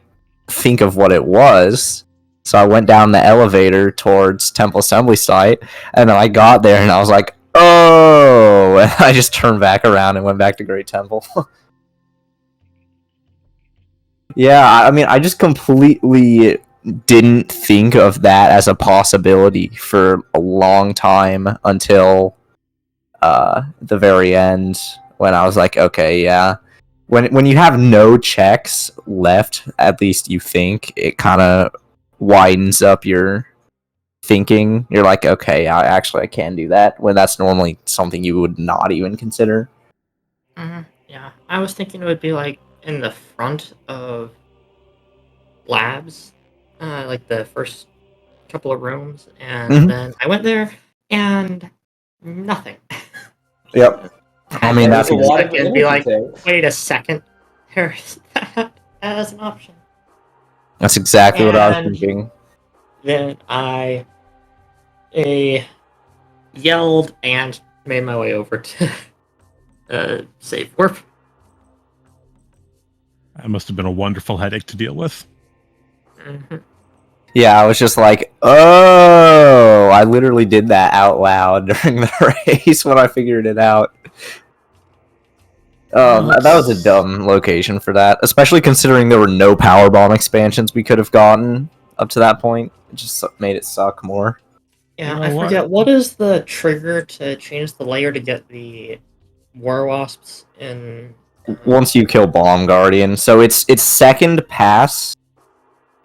think of what it was. So I went down the elevator towards Temple Assembly Site, and then I got there, and I was like, oh! And I just turned back around and went back to Great Temple. Yeah, I mean, I just completely didn't think of that as a possibility for a long time until the very end, when I was like, okay, yeah. When you have no checks left, at least you think, it kind of widens up your thinking. You're like, okay, I can do that, when that's normally something you would not even consider. Yeah, I was thinking it would be like in the front of labs, like the first couple of rooms, and Mhm. then I went there and nothing. Yep. I mean, that's There's a lot of and be like, energy tanks. wait a second, there's that as an option. That's exactly what I was And- thinking. Then I yelled and made my way over to safe warp. That must have been a wonderful headache to deal with. Mhm. Yeah, I was just like, oh, I literally did that out loud during the race when I figured it out. That was a dumb location for that, especially considering there were no powerbomb expansions we could have gotten up to that point. It just made it suck more. Yeah, You know I what? forget what is the trigger to change the layer to get the war wasps in. Once you kill Bomb Guardian, so it's second pass,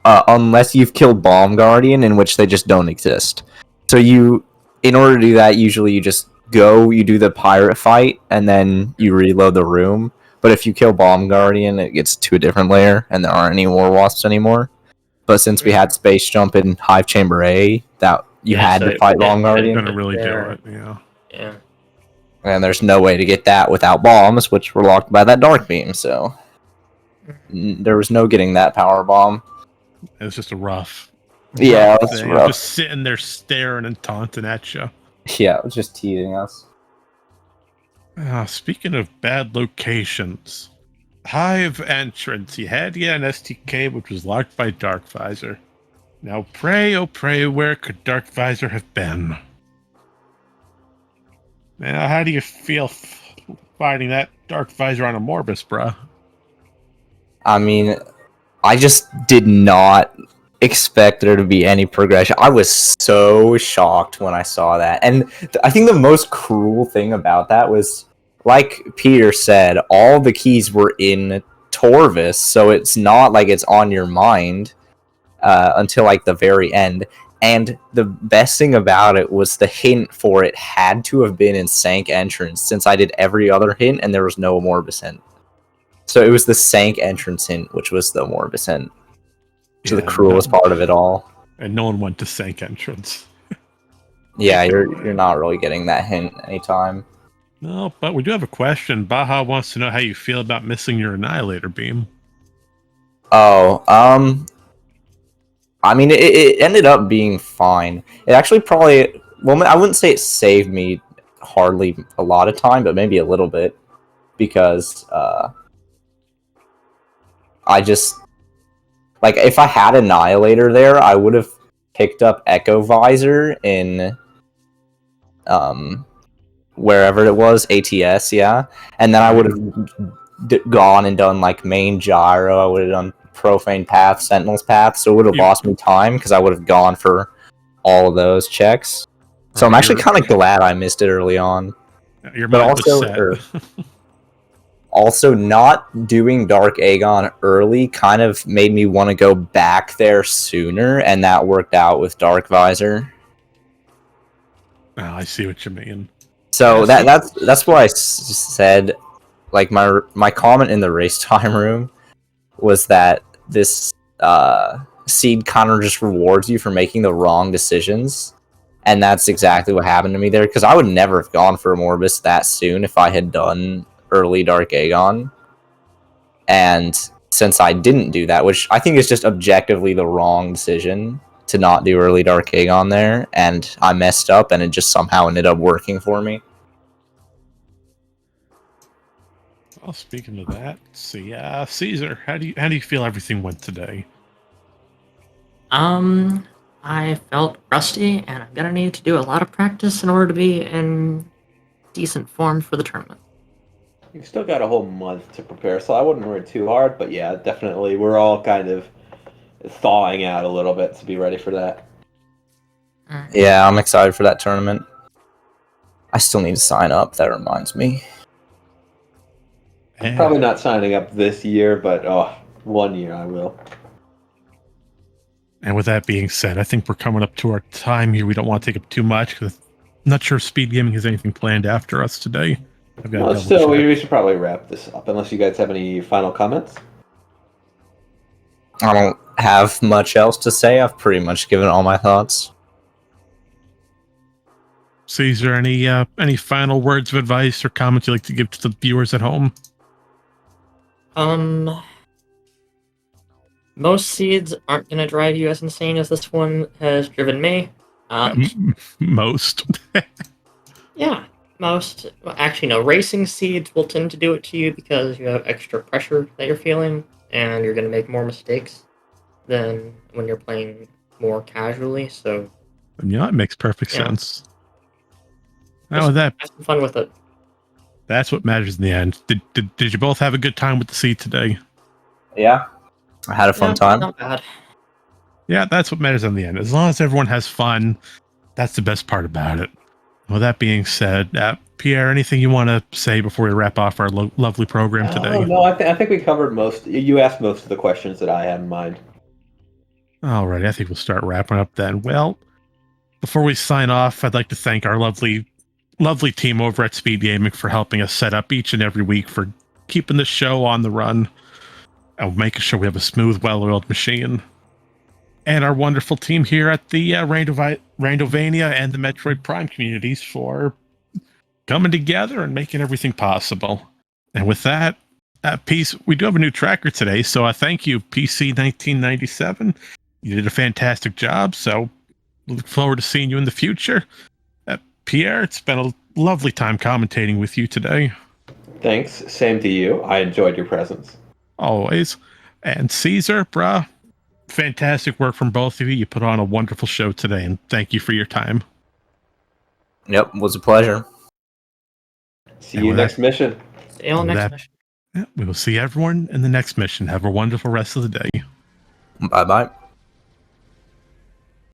unless you've killed Bomb Guardian, in which they just don't exist. So in order to do that, usually you just go, you do the pirate fight, and then you reload the room. But if you kill Bomb Guardian, it gets to a different layer, and there aren't any War Wasps anymore. But since we had Space Jump in Hive Chamber A, that you had so to fight Bomb it- Guardian. Gonna really do there. it, yeah. Yeah. And there's no way to get that without bombs, which were locked by that Dark Beam, so there was no getting that power bomb. It was just a rough. Yeah, rough it was thing. rough. Just sitting there staring and taunting at you. Yeah, it was just teasing us. Speaking of bad locations, Hive entrance. You had an STK which was locked by Dark Visor. Now pray, oh pray, where could Dark Visor have been? Now, how do you feel fighting that Dark Visor on a Morbus, bruh? I mean, I just did not expect there to be any progression. I was so shocked when I saw that. And I think the most cruel thing about that was, like Peter said, all the keys were in Torvus, so it's not like it's on your mind until like the very end. And the best thing about it was the hint for it had to have been in Sank entrance, since I did every other hint and there was no Morbus hint. So it was the Sank entrance hint, which was the Morbus hint. So the cruelest part of it all. And no one went to Sank entrance. Yeah, you're not really getting that hint anytime. No, but we do have a question. Baja wants to know how you feel about missing your Annihilator beam. Oh, I mean, it ended up being fine. It actually probably, well, I wouldn't say it saved me hardly a lot of time, but maybe a little bit, because I just, like, if I had Annihilator there, I would have picked up Echo Visor in wherever it was, ATS, yeah. And then I would have gone and done like main gyro. I would have done profane path, sentinel's path. So it would have lost me time because I would have gone for all of those checks. So I'm actually kind of glad I missed it early on. Your But mind was set. also, not doing Dark Aegon early kind of made me want to go back there sooner, and that worked out with Dark Visor. Oh, I see what you mean. So that's why I said, like, my comment in the race time room was that this seed kind of just rewards you for making the wrong decisions. And that's exactly what happened to me there, because I would never have gone for Morbus that soon if I had done early Dark Aegon. And since I didn't do that, which I think is just objectively the wrong decision to not do early Dark Aegon there, and I messed up, and it just somehow ended up working for me. Well, speaking of that, let's see, Caesar, how do you feel everything went today? I felt rusty, and I'm gonna need to do a lot of practice in order to be in decent form for the tournament. You've still got a whole month to prepare, so I wouldn't worry too hard. But yeah, definitely, we're all kind of thawing out a little bit to be ready for that. Yeah, I'm excited for that tournament. I still need to sign up, that reminds me. I'm probably not signing up this year, but 1 year I will. And with that being said, I think we're coming up to our time here. We don't want to take up too much because I'm not sure if SpeedGaming has anything planned after us today. Well, still, we should probably wrap this up, unless you guys have any final comments. I don't have much else to say. I've pretty much given all my thoughts. Caesar, any final words of advice or comments you'd like to give to the viewers at home? Most seeds aren't going to drive you as insane as this one has driven me. Most. Yeah, most. Well, actually, no. Racing seeds will tend to do it to you because you have extra pressure that you're feeling, and you're going to make more mistakes than when you're playing more casually. So, Yeah, it makes perfect sense. Now with that, have some fun with it. That's what matters in the end. Did you both have a good time with the seed today? Yeah, I had a fun time. Not bad. Yeah, that's what matters in the end. As long as everyone has fun, that's the best part about it. With that being said, Pierre, anything you want to say before we wrap off our lovely program today? No, I think we covered most. You asked most of the questions that I had in mind. Alrighty, I think we'll start wrapping up then. Well, before we sign off, I'd like to thank our lovely team over at SpeedGaming for helping us set up each and every week, for keeping the show on the run and making sure we have a smooth, well-oiled machine. And our wonderful team here at the Randovania and the Metroid Prime communities for coming together and making everything possible. And with that, Peace, we do have a new tracker today, so thank you, PC1997. You did a fantastic job, so look forward to seeing you in the future. Pierre, it's been a lovely time commentating with you today. Thanks. Same to you. I enjoyed your presence. Always. And Caesar, bruh, fantastic work from both of you. You put on a wonderful show today, and thank you for your time. Yep, it was a pleasure. See you next mission. See you on next mission. Yeah, we will see everyone in the next mission. Have a wonderful rest of the day. Bye-bye.